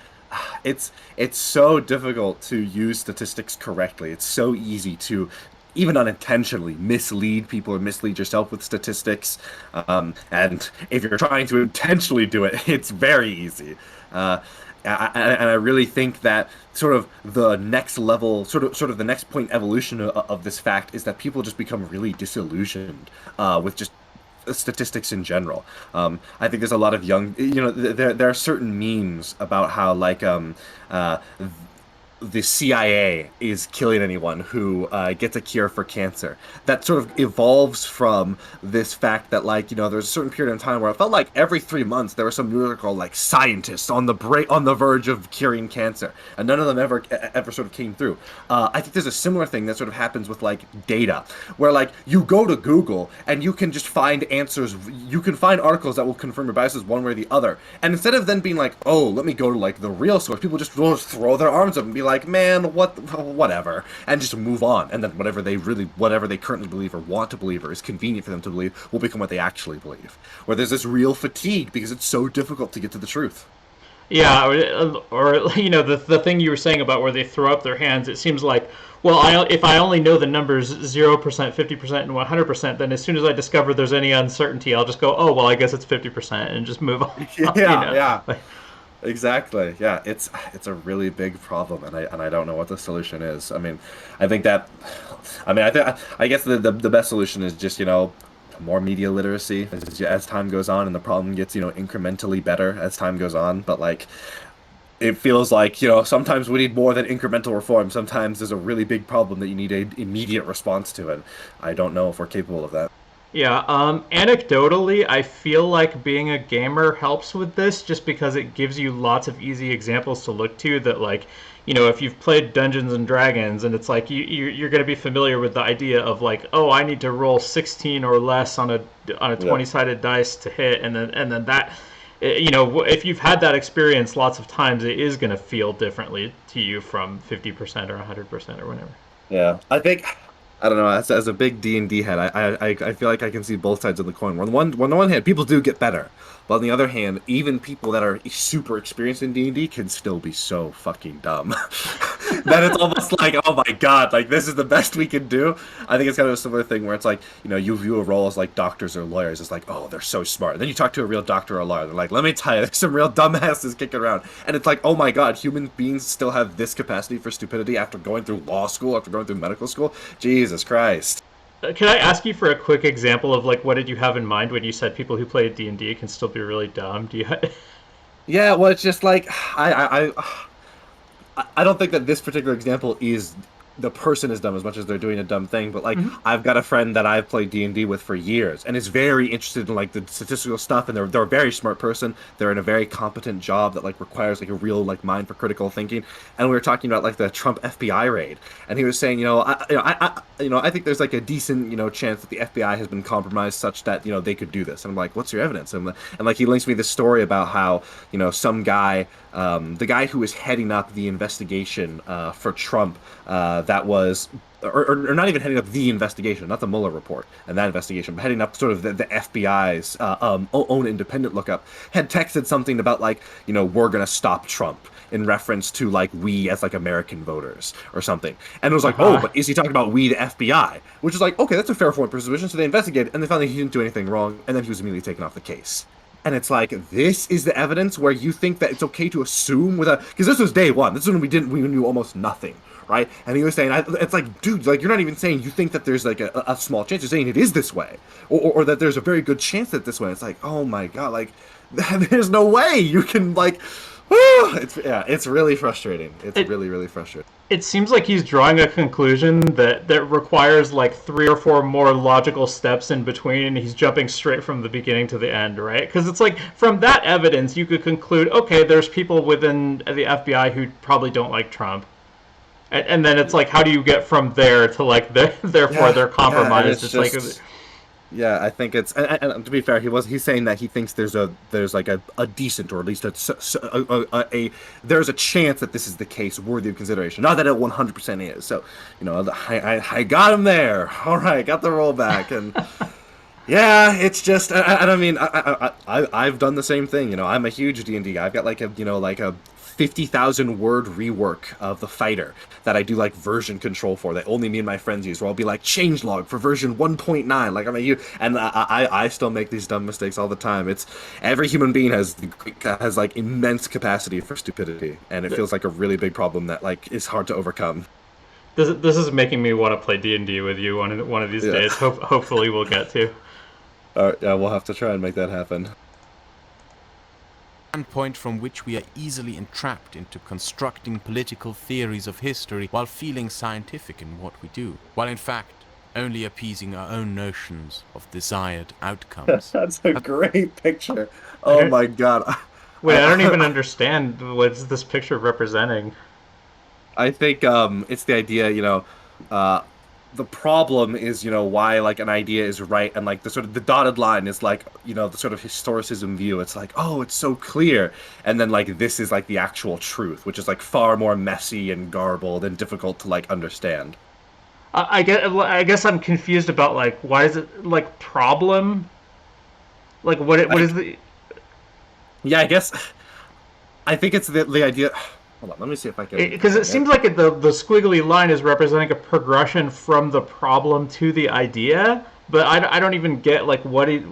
it's so difficult to use statistics correctly. It's so easy to even unintentionally mislead people or mislead yourself with statistics. And if you're trying to intentionally do it, it's very easy. And I really think that sort of the next level, sort of the next point evolution of this fact is that people just become really disillusioned with just statistics in general. I think there's a lot of young, there are certain memes about how like the CIA is killing anyone who gets a cure for cancer. That sort of evolves from this fact that, like, there's a certain period of time where it felt like every 3 months there was some new article, like scientists on the verge of curing cancer, and none of them ever sort of came through. I think there's a similar thing that sort of happens with like data, where like you go to Google and you can just find answers. You can find articles that will confirm your biases one way or the other, and instead of then being like, oh, let me go to like the real source, people just will throw their arms up and be like, man, whatever, and just move on. And then whatever they currently believe or want to believe or is convenient for them to believe will become what they actually believe. Where there's this real fatigue because it's so difficult to get to the truth.
Yeah, or the thing you were saying about where they throw up their hands, it seems like, well, if I only know the numbers 0%, 50%, and 100%, then as soon as I discover there's any uncertainty, I'll just go, oh, well, I guess it's 50% and just move on.
Yeah. Exactly. Yeah, it's a really big problem, and I don't know what the solution is. I mean, I think that, I guess the best solution is just more media literacy as time goes on, and the problem gets incrementally better as time goes on. But like, it feels like sometimes we need more than incremental reform. Sometimes there's a really big problem that you need an immediate response to, and I don't know if we're capable of that.
Yeah, anecdotally, I feel like being a gamer helps with this just because it gives you lots of easy examples to look to that, like, if you've played Dungeons and Dragons and it's like you're going to be familiar with the idea of like, oh, I need to roll 16 or less on a
Yeah.
20-sided dice to hit, and then that, if you've had that experience lots of times, it is going to feel differently to you from 50% or 100% or whatever.
Yeah, I don't know. As a big D&D head, I feel like I can see both sides of the coin. On the one hand, people do get better, but on the other hand, even people that are super experienced in D&D can still be so fucking dumb that it's almost like, oh my God, like this is the best we can do. I think it's kind of a similar thing where it's like, you view a role as like doctors or lawyers. It's like, oh, they're so smart. And then you talk to a real doctor or lawyer. They're like, let me tell you, there's some real dumbasses kicking around. And it's like, oh my God, human beings still have this capacity for stupidity after going through law school, after going through medical school. Jesus Christ.
Can I ask you for a quick example of like what did you have in mind when you said people who play D&D can still be really dumb? Do you?
Yeah, well, it's just like I don't think that this particular example is the person is dumb as much as they're doing a dumb thing, but like
Mhm.
I've got a friend that I've played D&D with for years and is very interested in like the statistical stuff, and they're a very smart person. They're in a very competent job that like requires like a real like mind for critical thinking. And we were talking about like the Trump FBI raid, and he was saying, I think there's like a decent, chance that the FBI has been compromised such that, they could do this. And I'm like, what's your evidence? And like he links me this story about how, some guy, the guy who was heading up the investigation for Trump, that was, or not even heading up the investigation, not the Mueller report and that investigation, but heading up sort of the FBI's own independent lookup, had texted something about like, we're gonna stop Trump in reference to like we as like American voters or something. And it was like, oh,
Uh-huh.
but is he talking about we the FBI? Which is like, okay, that's a fair point of suspicion. So they investigated and they found that he didn't do anything wrong, and then he was immediately taken off the case. And it's like, this is the evidence where you think that it's okay to assume without, because this was day one. This is when we knew almost nothing, right? And he was saying, it's like, dude, like you're not even saying you think that there's like a small chance. You're saying it is this way, or that there's a very good chance that this way. It's like, oh my God, like there's no way you can like, it's really frustrating. It's
It
really, really frustrating.
it seems like he's drawing a conclusion that requires like three or four more logical steps in between, and he's jumping straight from the beginning to the end, right? Because it's like from that evidence you could conclude, okay, there's people within the FBI who probably don't like Trump, and then it's like, how do you get from there to like therefore
Yeah,
they're
yeah, and
compromised?
it's
It's like,
just. Yeah, I think it's and to be fair, he's saying that he thinks there's like a decent, or at least there's a chance that this is the case worthy of consideration. Not that it 100% is. So, I got him there. All right, got the rollback, and yeah, it's just I mean I've done the same thing. I'm a huge D&D guy. I've got like a 50,000 word rework of the fighter that I do like version control for, that only me and my friends use, where I'll be like changelog for version 1.9, like I'm a you, and I still make these dumb mistakes all the time. It's every human being has like immense capacity for stupidity, and it feels like a really big problem that like is hard to overcome.
this is making me want to play D&D with you one of these
Yeah.
days. Hopefully we'll get to.
All right, yeah, we'll have to try and make that happen.
Standpoint from which we are easily entrapped into constructing political theories of history while feeling scientific in what we do, while in fact only appeasing our own notions of desired outcomes.
That's a great picture.
I
Oh
don't,
my God.
wait, I don't even understand what's this picture representing.
I think it's the idea, uh the problem is, why like an idea is right, and like the sort of the dotted line is like, the sort of historicism view. It's like, oh, it's so clear. And then like this is like the actual truth, which is like far more messy and garbled and difficult to like understand.
I guess I'm confused about like why is it like problem? Like what is
Like,
the
yeah, I guess I think it's the idea. Hold on, let me see if I can
because it
find it.
seems like the squiggly line is representing a progression from the problem to the idea, but I don't even get like what it.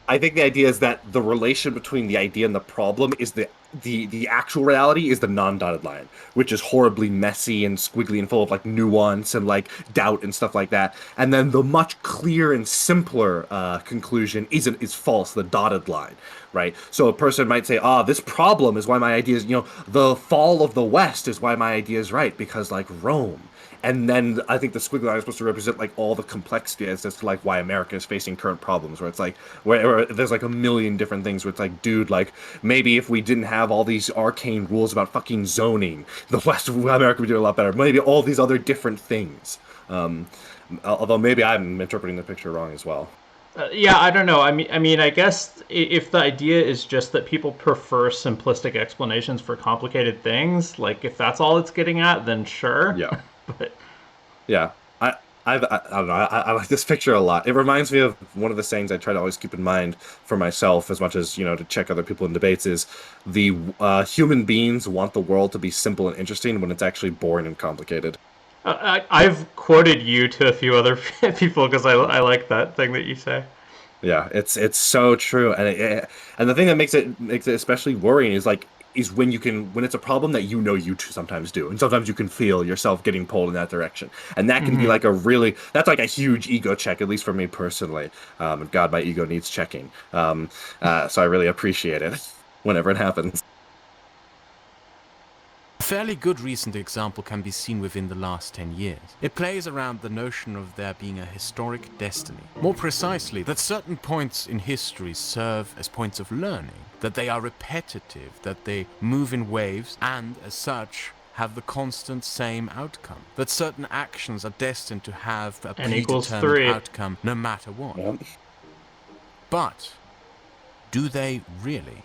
I think the idea is that the relation between the idea and the problem is the the actual reality is the non-dotted line, which is horribly messy and squiggly and full of like nuance and like doubt and stuff like that. And then the much clearer and simpler conclusion is false, the dotted line, right? So a person might say, "Ah, this problem is why my idea is, the fall of the West is why my idea is right because like Rome." And then I think the squiggly line is supposed to represent like all the complexity as to like why America is facing current problems, where it's like where there's like a million different things where it's like, dude, like maybe if we didn't have all these arcane rules about fucking zoning, the West of America would do a lot better. Maybe all these other different things. Although maybe I'm interpreting the picture wrong as well.
Yeah, I don't know. I guess if the idea is just that people prefer simplistic explanations for complicated things, like if that's all it's getting at, then sure.
Yeah.
But
Yeah, I don't know. I like this picture a lot. It reminds me of one of the sayings I try to always keep in mind for myself, as much as to check other people in debates. Is the human beings want the world to be simple and interesting when it's actually boring and complicated.
I've quoted you to a few other people because I like that thing that you say.
Yeah, it's so true, and the thing that makes it especially worrying is when it's a problem that you sometimes do, and sometimes you can feel yourself getting pulled in that direction, and that can be like that's like a huge ego check, at least for me personally. And God, my ego needs checking. So I really appreciate it whenever it happens.
A fairly good recent example can be seen within the last 10 years. It plays around the notion of there being a historic destiny. More precisely, that certain points in history serve as points of learning, that they are repetitive, that they move in waves, and, as such, have the constant same outcome. That certain actions are destined to have a predetermined outcome no matter what. Yep. But, do they really?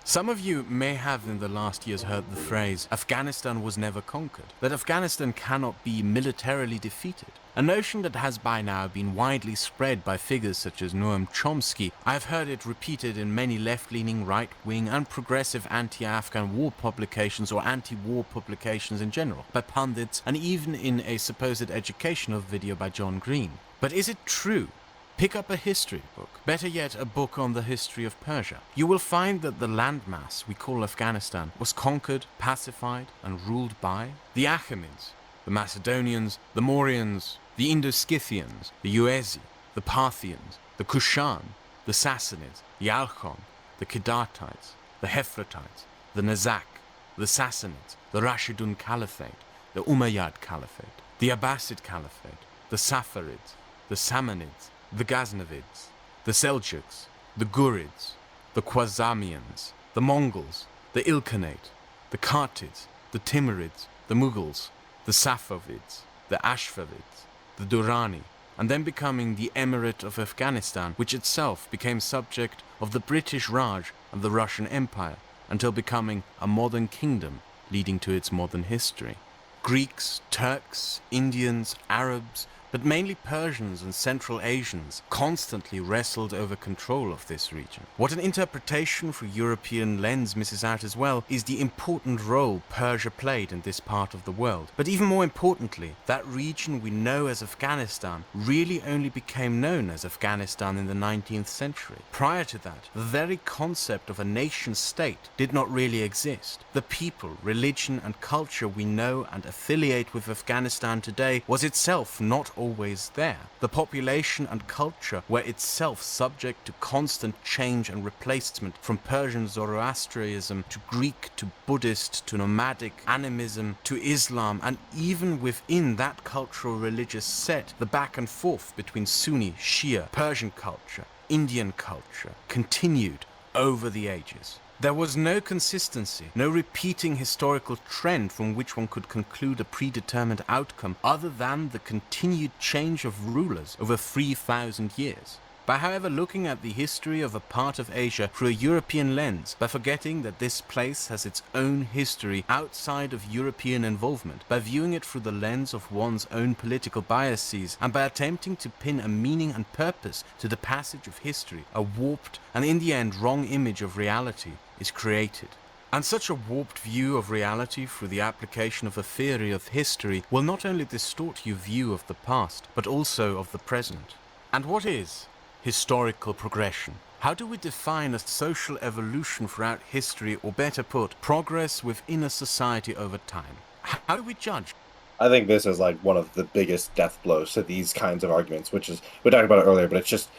Some of you may have in the last years heard the phrase, Afghanistan was never conquered, that Afghanistan cannot be militarily defeated. A notion that has by now been widely spread by figures such as Noam Chomsky. I have heard it repeated in many left-leaning, right-wing and progressive anti-Afghan war publications or anti-war publications in general, by pundits, and even in a supposed educational video by John Green. But is it true? Pick up a history book, better yet a book on the history of Persia. You will find that the landmass we call Afghanistan was conquered, pacified and ruled by the Achaemenids, the Macedonians, the Mauryans, the Indo-Scythians, the Uezi, the Parthians, the Kushan, the Sassanids, the Alchon, the Kedartites, the Hephratites, the Nizak, the Sassanids, the Rashidun Caliphate, the Umayyad Caliphate, the Abbasid Caliphate, the Saffarids, the Samanids, the Ghaznavids, the Seljuks, the Ghurids, the Khwarezmians, the Mongols, the Ilkhanate, the Kartids, the Timurids, the Mughals, the Safavids, the Ashfavids, the Durrani, and then becoming the Emirate of Afghanistan, which itself became subject of the British Raj and the Russian Empire, until becoming a modern kingdom, leading to its modern history. Greeks, Turks, Indians, Arabs, but mainly Persians and Central Asians constantly wrestled over control of this region. What an interpretation through European lens misses out as well is the important role Persia played in this part of the world. But even more importantly, that region we know as Afghanistan really only became known as Afghanistan in the 19th century. Prior to that, the very concept of a nation-state did not really exist. The people, religion and culture we know and affiliate with Afghanistan today was itself not always there. The population and culture were itself subject to constant change and replacement, from Persian Zoroastrianism to Greek to Buddhist to nomadic animism to Islam, and even within that cultural religious set, the back and forth between Sunni, Shia, Persian culture, Indian culture continued over the ages. There was no consistency, no repeating historical trend from which one could conclude a predetermined outcome other than the continued change of rulers over 3,000 years. By however looking at the history of a part of Asia through a European lens, by forgetting that this place has its own history outside of European involvement, by viewing it through the lens of one's own political biases, and by attempting to pin a meaning and purpose to the passage of history, a warped and in the end wrong image of reality is created. And such a warped view of reality through the application of a theory of history will not only distort your view of the past, but also of the present. And what is historical progression? How do we define a social evolution throughout history, or better put, progress within a society over time? How do we judge?
I think this is like one of the biggest death blows to these kinds of arguments, which is we talked about it earlier, but it's just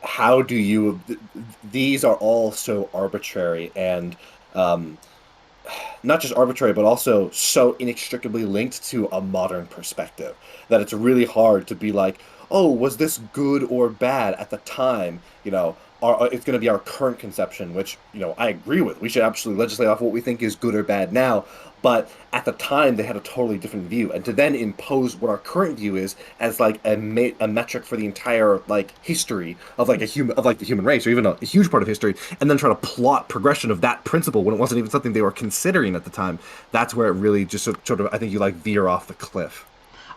how do you these are all so arbitrary and um not just arbitrary, but also so inextricably linked to a modern perspective that it's really hard to be like, oh, was this good or bad at the time? It's going to be our current conception, which, I agree with. We should absolutely legislate off what we think is good or bad now. But at the time, they had a totally different view. And to then impose what our current view is as like a metric for the entire like history of like the human race, or even a huge part of history, and then try to plot progression of that principle when it wasn't even something they were considering at the time, that's where it really just sort of I think you like veer off the cliff.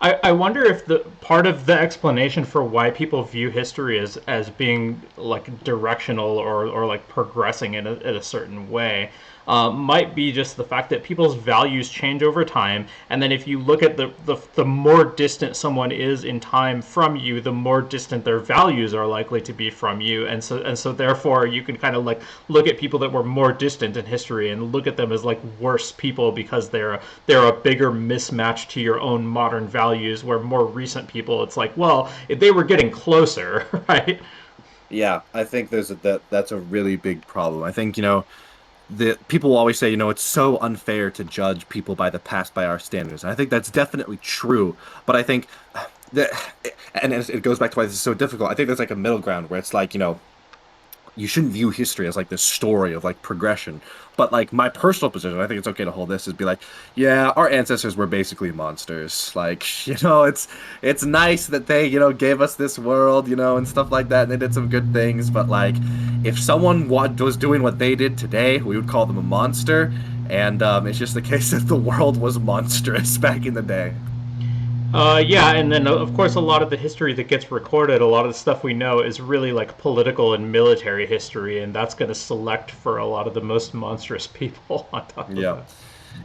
I wonder if the part of the explanation for why people view history as being like directional or like progressing in a certain way might be just the fact that people's values change over time, and then if you look at the more distant someone is in time from you, the more distant their values are likely to be from you, and so therefore you can kind of like look at people that were more distant in history and look at them as like worse people because they're a bigger mismatch to your own modern values, where more recent people, it's like, well, they were getting closer, right?
Yeah, I think that's a really big problem. I think, the people always say, it's so unfair to judge people by the past by our standards. And I think that's definitely true. But I think that, and it goes back to why this is so difficult. I think there's like a middle ground where it's like, you shouldn't view history as like this story of like progression. But like my personal position, I think it's okay to hold this, is be like, yeah, our ancestors were basically monsters. Like, it's nice that they, gave us this world, and stuff like that, and they did some good things. But like, if someone was doing what they did today, we would call them a monster. And it's just the case that the world was monstrous back in the day.
Yeah, and then of course a lot of the history that gets recorded, a lot of the stuff we know is really like political and military history, and that's going to select for a lot of the most monstrous people on top of
Yeah.
that.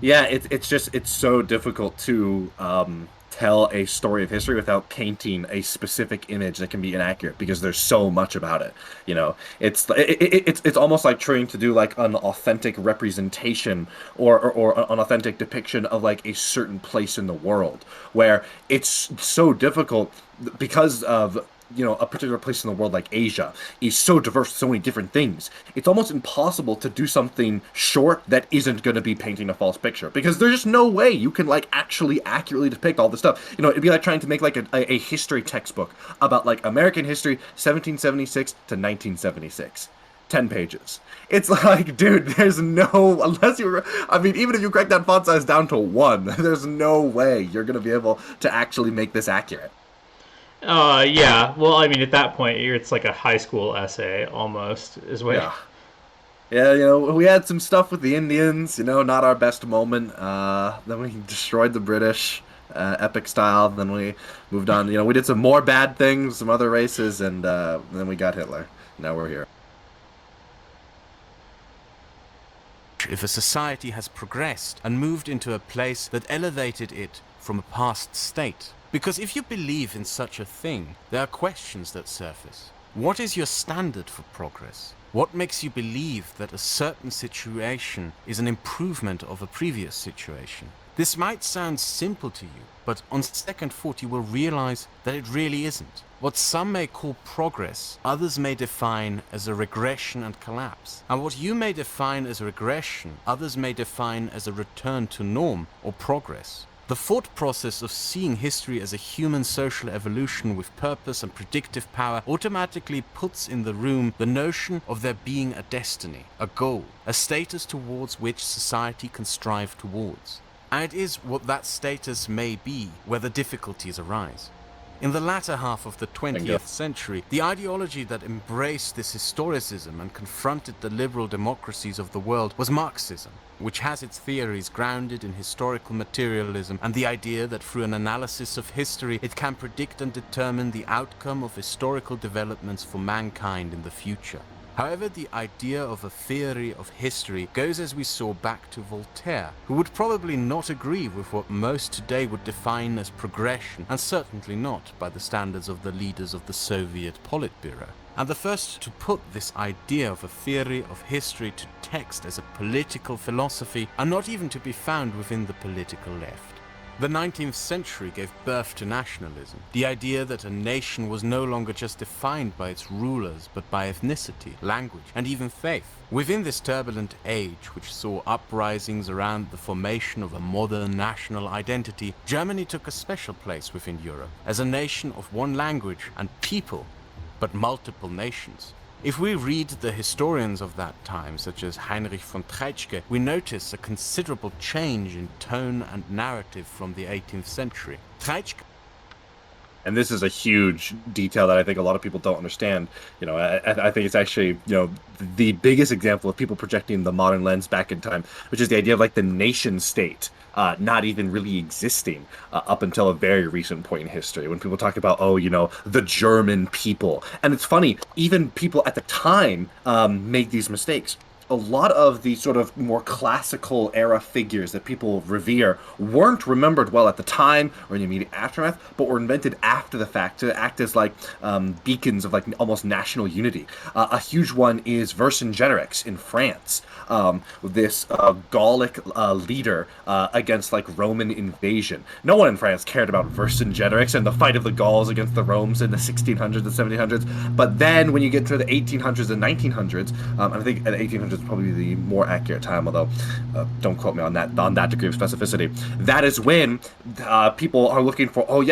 Yeah, it's so difficult to tell a story of history without painting a specific image that can be inaccurate because there's so much about it. It's almost like trying to do like an authentic representation or an authentic depiction of like a certain place in the world where it's so difficult because of a particular place in the world like Asia is so diverse, so many different things. It's almost impossible to do something short that isn't going to be painting a false picture because there's just no way you can like actually accurately depict all this stuff. It'd be like trying to make like a history textbook about like American history 1776 to 1976. 10 pages. It's like, dude, there's no, even if you crack that font size down to 1, there's no way you're going to be able to actually make this accurate.
Yeah. Well, I mean, at that point, it's like a high school essay almost, is what.
Yeah. Yeah, we had some stuff with the Indians, not our best moment. Then we destroyed the British, epic style. Then we moved on. We did some more bad things, some other races, and then we got Hitler. Now we're here.
If a society has progressed and moved into a place that elevated it from a past state. Because if you believe in such a thing, there are questions that surface. What is your standard for progress? What makes you believe that a certain situation is an improvement of a previous situation? This might sound simple to you, but on second thought you will realize that it really isn't. What some may call progress, others may define as a regression and collapse. And what you may define as a regression, others may define as a return to norm or progress. The thought process of seeing history as a human social evolution with purpose and predictive power automatically puts in the room the notion of there being a destiny, a goal, a status towards which society can strive towards. And it is what that status may be where the difficulties arise. In the latter half of the 20th century, the ideology that embraced this historicism and confronted the liberal democracies of the world was Marxism, which has its theories grounded in historical materialism and the idea that through an analysis of history it can predict and determine the outcome of historical developments for mankind in the future. However, the idea of a theory of history goes, as we saw, back to Voltaire, who would probably not agree with what most today would define as progression, and certainly not by the standards of the leaders of the Soviet Politburo. and the first to put this idea of a theory of history to text as a political philosophy are not even to be found within the political left. The 19th century gave birth to nationalism, the idea that a nation was no longer just defined by its rulers, but by ethnicity, language, and even faith. Within this turbulent age, which saw uprisings around the formation of a modern national identity, Germany took a special place within Europe, as a nation of one language and people, but multiple nations. If we read the historians of that time, such as Heinrich von Treitschke, we notice a considerable change in tone and narrative from the 18th century. Treitschke.
And this is a huge detail that I think a lot of people don't understand. I think it's actually, the biggest example of people projecting the modern lens back in time, which is the idea of like the nation state not even really existing up until a very recent point in history. When people talk about, the German people. And it's funny, even people at the time make these mistakes. A lot of the sort of more classical era figures that people revere weren't remembered well at the time or in the immediate aftermath, but were invented after the fact to act as like beacons of like almost national unity. A huge one is Vercingetorix in France. This Gallic leader against like Roman invasion. No one in France cared about Vercingetorix and the fight of the Gauls against the Romans in the 1600s and 1700s. But then when you get to the 1800s and 1900s, and I think at the 1800s is probably the more accurate time, although don't quote me on that degree of specificity. That is when people are looking for, we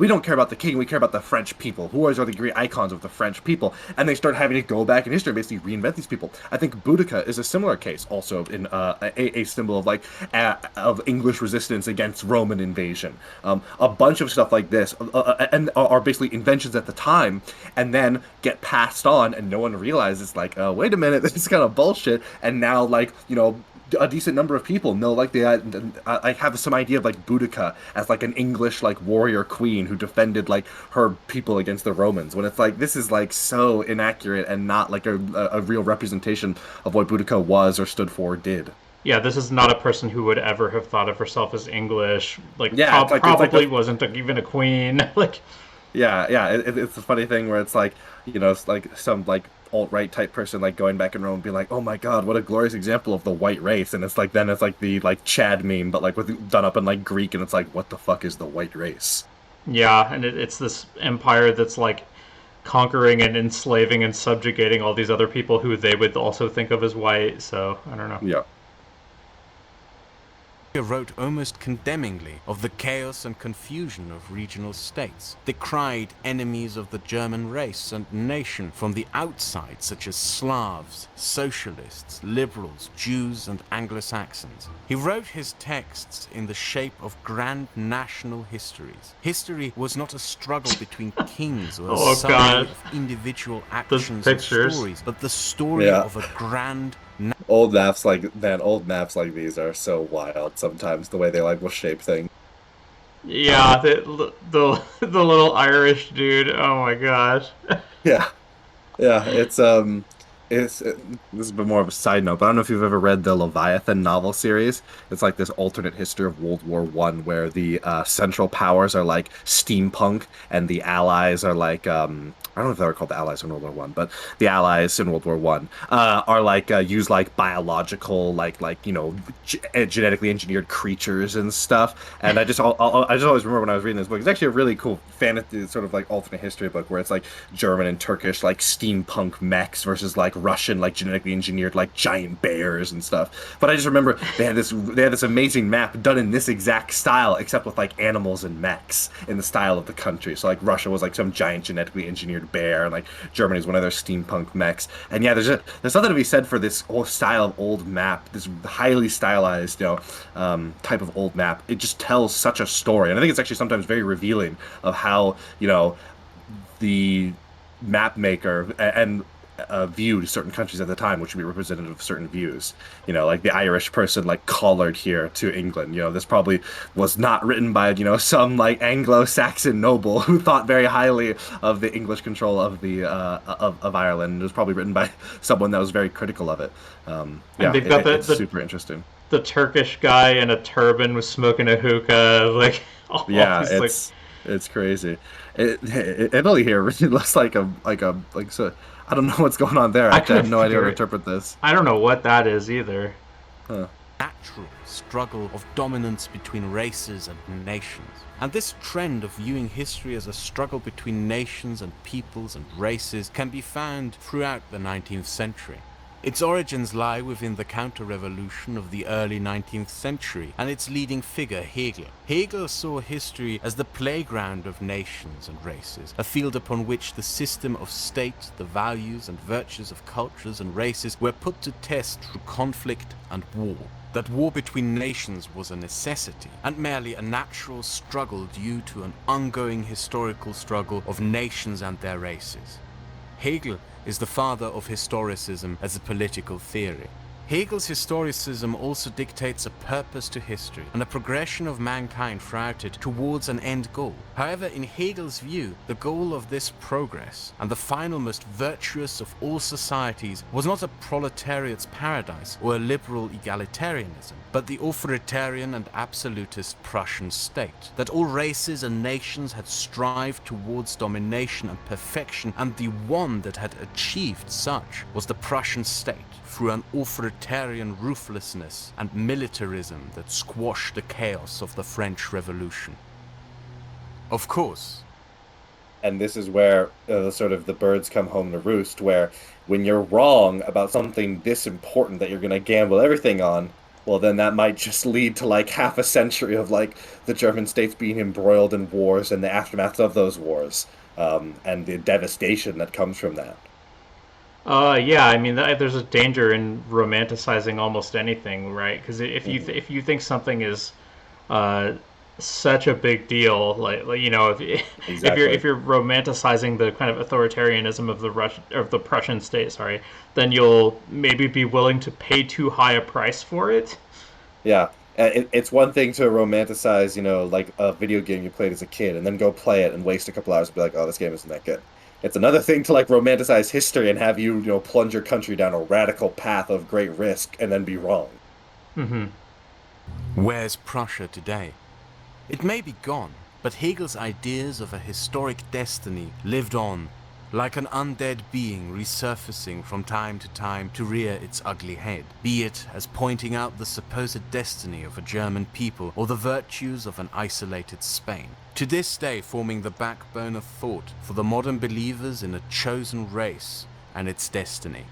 don't care about the king, we care about the French people. Who are the great icons of the French people? And they start having to go back in history and basically reinvent these people. I think Boudica is a similar case, also in a symbol of like of English resistance against Roman invasion. A bunch of stuff like this, and are basically inventions at the time, and then get passed on, and no one realizes like, wait a minute, this is kind of bullshit. And now like a decent number of people know like they I have some idea of like Boudica as like an English like warrior queen who defended like her people against the Romans, when it's like this is like so inaccurate and not like a real representation of what Boudica was or stood for or did.
Yeah, this is not a person who would ever have thought of herself as English. Like,
yeah,
probably wasn't even a queen. Like,
it's a funny thing where it's like, it's like some like alt-right type person like going back in Rome and being like, oh my god, what a glorious example of the white race. And it's like, then it's like the like Chad meme, but like done up in like Greek, and it's like, what the fuck is the white race?
Yeah, and it's this empire that's like conquering and enslaving and subjugating all these other people who they would also think of as white. So I don't know.
Yeah.
Wrote almost condemningly of the chaos and confusion of regional states, decried enemies of the German race and nation from the outside, such as Slavs, socialists, liberals, Jews, and Anglo-Saxons. He wrote his texts in the shape of grand national histories. History was not a struggle between kings or a summary of individual actions and stories, but the story of a grand
old maps like these are so wild sometimes, the way they like will shape things.
Yeah, the little Irish dude. Oh my gosh.
Yeah, this is a bit more of a side note, but I don't know if you've ever read the Leviathan novel series. It's like this alternate history of World War I, where the Central Powers are like steampunk, and the Allies are like I don't know if they were called the Allies in World War One, but the Allies in World War One are like use like biological, genetically engineered creatures and stuff. And I just always remember when I was reading this book, it's actually a really cool fantasy, sort of like alternate history book, where it's like German and Turkish like steampunk mechs versus like Russian like genetically engineered like giant bears and stuff. But I just remember they had this amazing map done in this exact style, except with like animals and mechs in the style of the country. So like Russia was like some giant genetically engineered bear, and like Germany is one of their steampunk mechs. And yeah, there's something to be said for this whole style of old map, this highly stylized type of old map. It just tells such a story, and I think it's actually sometimes very revealing of how the map maker and viewed certain countries at the time, which would be representative of certain views. Like the Irish person like collared here to England. This probably was not written by some like Anglo-Saxon noble who thought very highly of the English control of the of Ireland. It was probably written by someone that was very critical of it.
They've got
it's super interesting.
The Turkish guy in a turban was smoking a hookah, like
it's crazy. Italy here really looks like so. I don't know what's going on there.
I
Actually, I
couldn't
have no idea how
figure
to
it.
interpret this.
I don't know what that is either.
Huh.
Natural struggle of dominance between races and nations. And this trend of viewing history as a struggle between nations and peoples and races can be found throughout the 19th century. Its origins lie within the counter-revolution of the early 19th century and its leading figure, Hegel. Hegel saw history as the playground of nations and races, a field upon which the system of state, the values and virtues of cultures and races were put to test through conflict and war. That war between nations was a necessity, and merely a natural struggle due to an ongoing historical struggle of nations and their races. Hegel is the father of historicism as a political theory. Hegel's historicism also dictates a purpose to history and a progression of mankind throughout it towards an end goal. However, in Hegel's view, the goal of this progress and the final most virtuous of all societies was not a proletariat's paradise or a liberal egalitarianism, but the authoritarian and absolutist Prussian state, that all races and nations had strived towards domination and perfection, and the one that had achieved such was the Prussian state, through an authoritarian ruthlessness and militarism that squashed the chaos of the French Revolution. Of course.
And this is where sort of the birds come home to roost, where when you're wrong about something this important that you're going to gamble everything on, well, then that might just lead to like half a century of like the German states being embroiled in wars and the aftermath of those wars, and the devastation that comes from that.
Yeah, I mean, there's a danger in romanticizing almost anything, right? Because if you think something is uh, such a big deal, like you know,
Exactly.
if you're romanticizing the kind of authoritarianism of the Prussian state, sorry, then you'll maybe be willing to pay too high a price for it.
Yeah. It's one thing to romanticize, like a video game you played as a kid and then go play it and waste a couple hours and be like, oh, this game isn't that good. It's another thing to like romanticize history and have you plunge your country down a radical path of great risk and then be wrong.
Hmm.
Where's Prussia today? It may be gone, but Hegel's ideas of a historic destiny lived on, like an undead being resurfacing from time to time to rear its ugly head, be it as pointing out the supposed destiny of a German people or the virtues of an isolated Spain. To this day forming the backbone of thought for the modern believers in a chosen race and its destiny.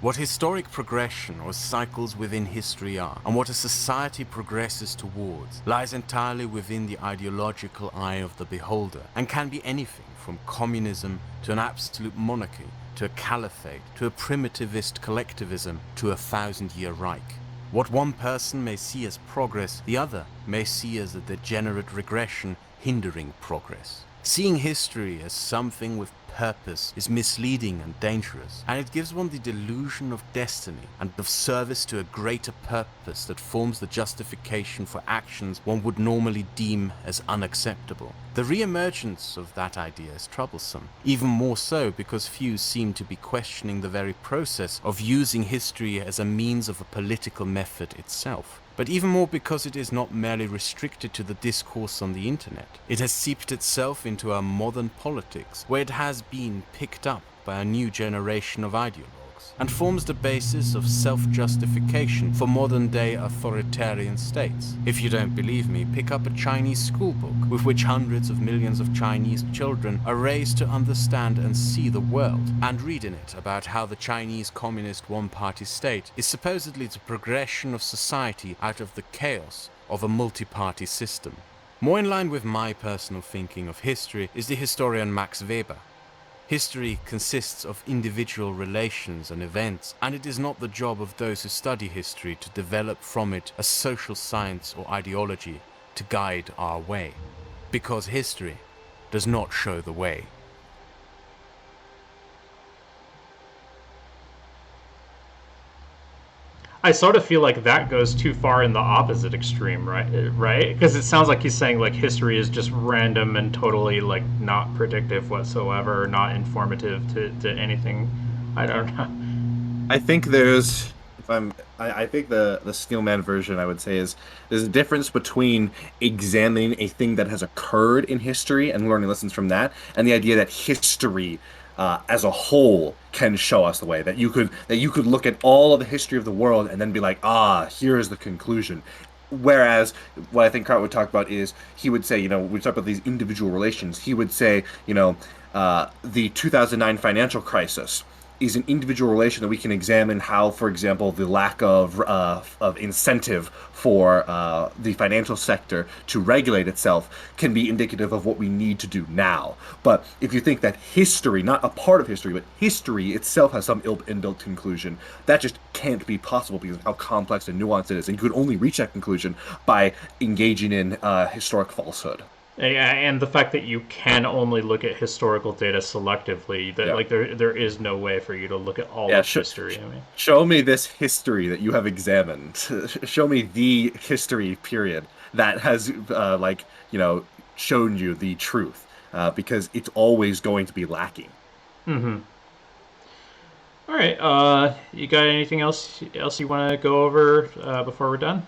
What historic progression or cycles within history are, and what a society progresses towards, lies entirely within the ideological eye of the beholder, and can be anything from communism to an absolute monarchy, to a caliphate, to a primitivist collectivism, to a 1,000-year Reich. What one person may see as progress, the other may see as a degenerate regression hindering progress. Seeing history as something with purpose is misleading and dangerous, and it gives one the delusion of destiny and of service to a greater purpose that forms the justification for actions one would normally deem as unacceptable. The re-emergence of that idea is troublesome, even more so because few seem to be questioning the very process of using history as a means of a political method itself. But even more because it is not merely restricted to the discourse on the internet. It has seeped itself into our modern politics, where it has been picked up by a new generation of ideologues, and forms the basis of self-justification for modern-day authoritarian states. If you don't believe me, pick up a Chinese schoolbook, with which hundreds of millions of Chinese children are raised to understand and see the world, and read in it about how the Chinese communist one-party state is supposedly the progression of society out of the chaos of a multi-party system. More in line with my personal thinking of history is the historian Max Weber. History consists of individual relations and events, and it is not the job of those who study history to develop from it a social science or ideology to guide our way, because history does not show the way.
I sort of feel like that goes too far in the opposite extreme, right? Right? Because it sounds like he's saying like history is just random and totally like not predictive whatsoever, not informative to anything. I don't know.
I think there's I think the Steelman version I would say is there's a difference between examining a thing that has occurred in history and learning lessons from that, and the idea that history as a whole can show us the way that you could look at all of the history of the world and then be like, ah, here is the conclusion. Whereas what I think Kraut would talk about is he would say, we talk about these individual relations. He would say, the 2009 financial crisis is an individual relation that we can examine how, for example, the lack of incentive for the financial sector to regulate itself can be indicative of what we need to do now. But if you think that history, not a part of history, but history itself has some inbuilt conclusion, that just can't be possible because of how complex and nuanced it is. And you could only reach that conclusion by engaging in historic falsehood.
And the fact that you can only look at historical data selectively, that
Yeah.
like there is no way for you to look at all
Yeah,
of history. I mean,
show me this history that you have examined. Show me the history period that has, shown you the truth, because it's always going to be lacking.
all right. You got anything else you want to go over before we're done?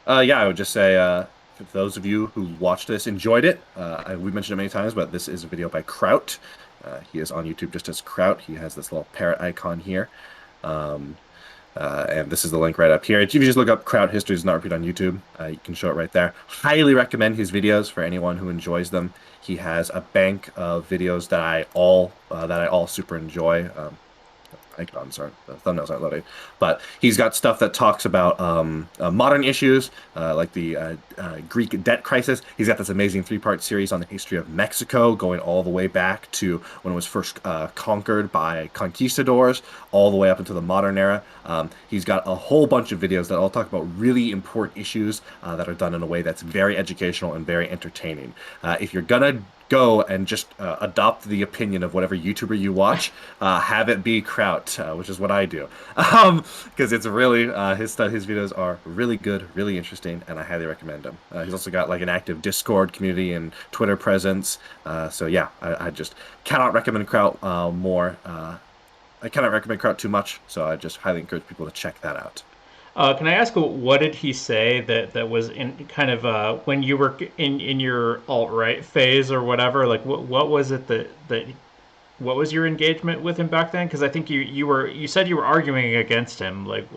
Yeah, I would just say, for those of you who watched this, enjoyed it. We mentioned it many times, but this is a video by Kraut. He is on YouTube just as Kraut. He has this little parrot icon here. And this is the link right up here. If you just look up Kraut History Does Not Repeat on YouTube, you can show it right there. Highly recommend his videos for anyone who enjoys them. He has a bank of videos that I all super enjoy. I'm sorry, the thumbnails aren't loading. But he's got stuff that talks about modern issues, like the Greek debt crisis. He's got this amazing 3-part series on the history of Mexico, going all the way back to when it was first conquered by conquistadors, all the way up into the modern era. He's got a whole bunch of videos that all talk about really important issues that are done in a way that's very educational and very entertaining. If you're gonna go and just adopt the opinion of whatever YouTuber you watch, have it be Kraut, which is what I do, because it's really his videos are really good, really interesting, and I highly recommend him. He's also got like an active Discord community and Twitter presence, so yeah, I just cannot recommend Kraut more. I cannot recommend Kraut too much, so I just highly encourage people to check that out.
Can I ask what did he say that was in kind of when you were in your alt-right phase or whatever? Like what was it that what was your engagement with him back then? Because I think you said you were arguing against him. Like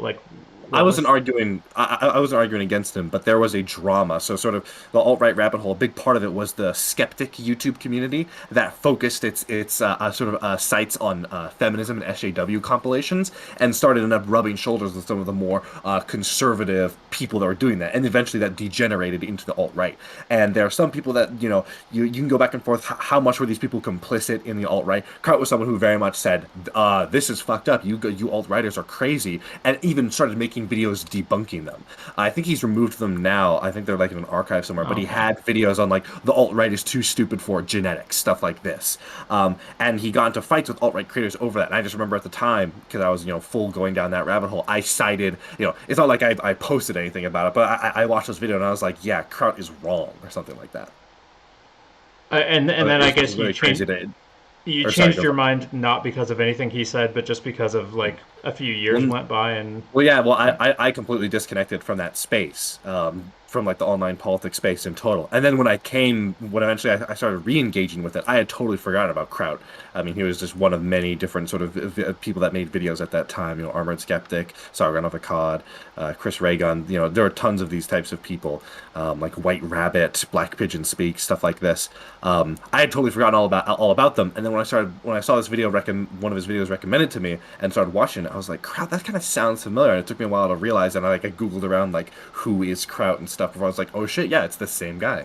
I
what
wasn't
was?
arguing. I wasn't arguing against him, but there was a drama. So, sort of the alt-right rabbit hole. A big part of it was the skeptic YouTube community that focused its sites on feminism and SJW compilations, and started up rubbing shoulders with some of the more conservative people that were doing that, and eventually that degenerated into the alt-right. And there are some people that you can go back and forth. How much were these people complicit in the alt-right? Kraut was someone who very much said, "This is fucked up. You alt-righters are crazy," and even started making videos debunking them. I think he's removed them now. I think they're like in an archive somewhere. But he
Okay.
had videos on like the alt-right is too stupid for genetics, stuff like this. And he got into fights with alt-right creators over that. And I just remember at the time, because I was full going down that rabbit hole, I cited, it's not like I posted anything about it, but I watched this video and I was like, yeah, Kraut is wrong or something like that.
And then I
It
guess
was really crazy to.
you
Or sorry,
changed
go
your
for it.
mind not because of anything he said, but just because of like a few years
Well,
went by and
Well, yeah, well, I completely disconnected from that space, from like the online politics space in total. And then when eventually I started re-engaging with it, I had totally forgotten about Kraut. I mean, he was just one of many different sort of people that made videos at that time. Armored Skeptic, Sargon of Akkad, Chris Raygun. There are tons of these types of people, like White Rabbit, Black Pigeon Speak, stuff like this. I had totally forgotten all about them. And then when I saw this video, one of his videos recommended to me, and started watching it, I was like, Kraut, that kind of sounds familiar. And it took me a while to realize, and I Googled around like who is Kraut and stuff before I was like, oh shit, yeah, it's the same guy.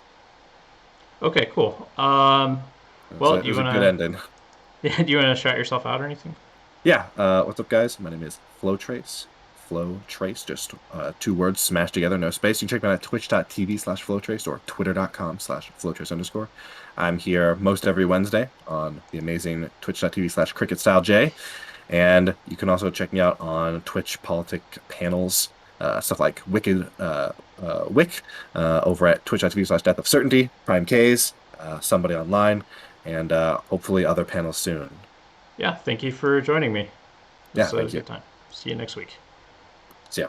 okay, cool.
So
Well,
it
do you
was a good
wanna
ending.
do you wanna shout yourself out or anything?
Yeah, what's up, guys? My name is Flowtrace. Flowtrace, just 2 words smashed together, no space. You can check me out at twitch.tv/Flowtrace or twitter.com/Flowtrace_. I'm here most every Wednesday on the amazing twitch.tv/CricketStyleJ. And you can also check me out on Twitch politic panels, stuff like Wick, over at twitch.tv/Death of Certainty, Prime Ks, Somebody Online, and hopefully other panels soon.
Yeah, thank you for joining me.
Yeah,
This
thank
was a
you.
good time. See you next week.
So yeah.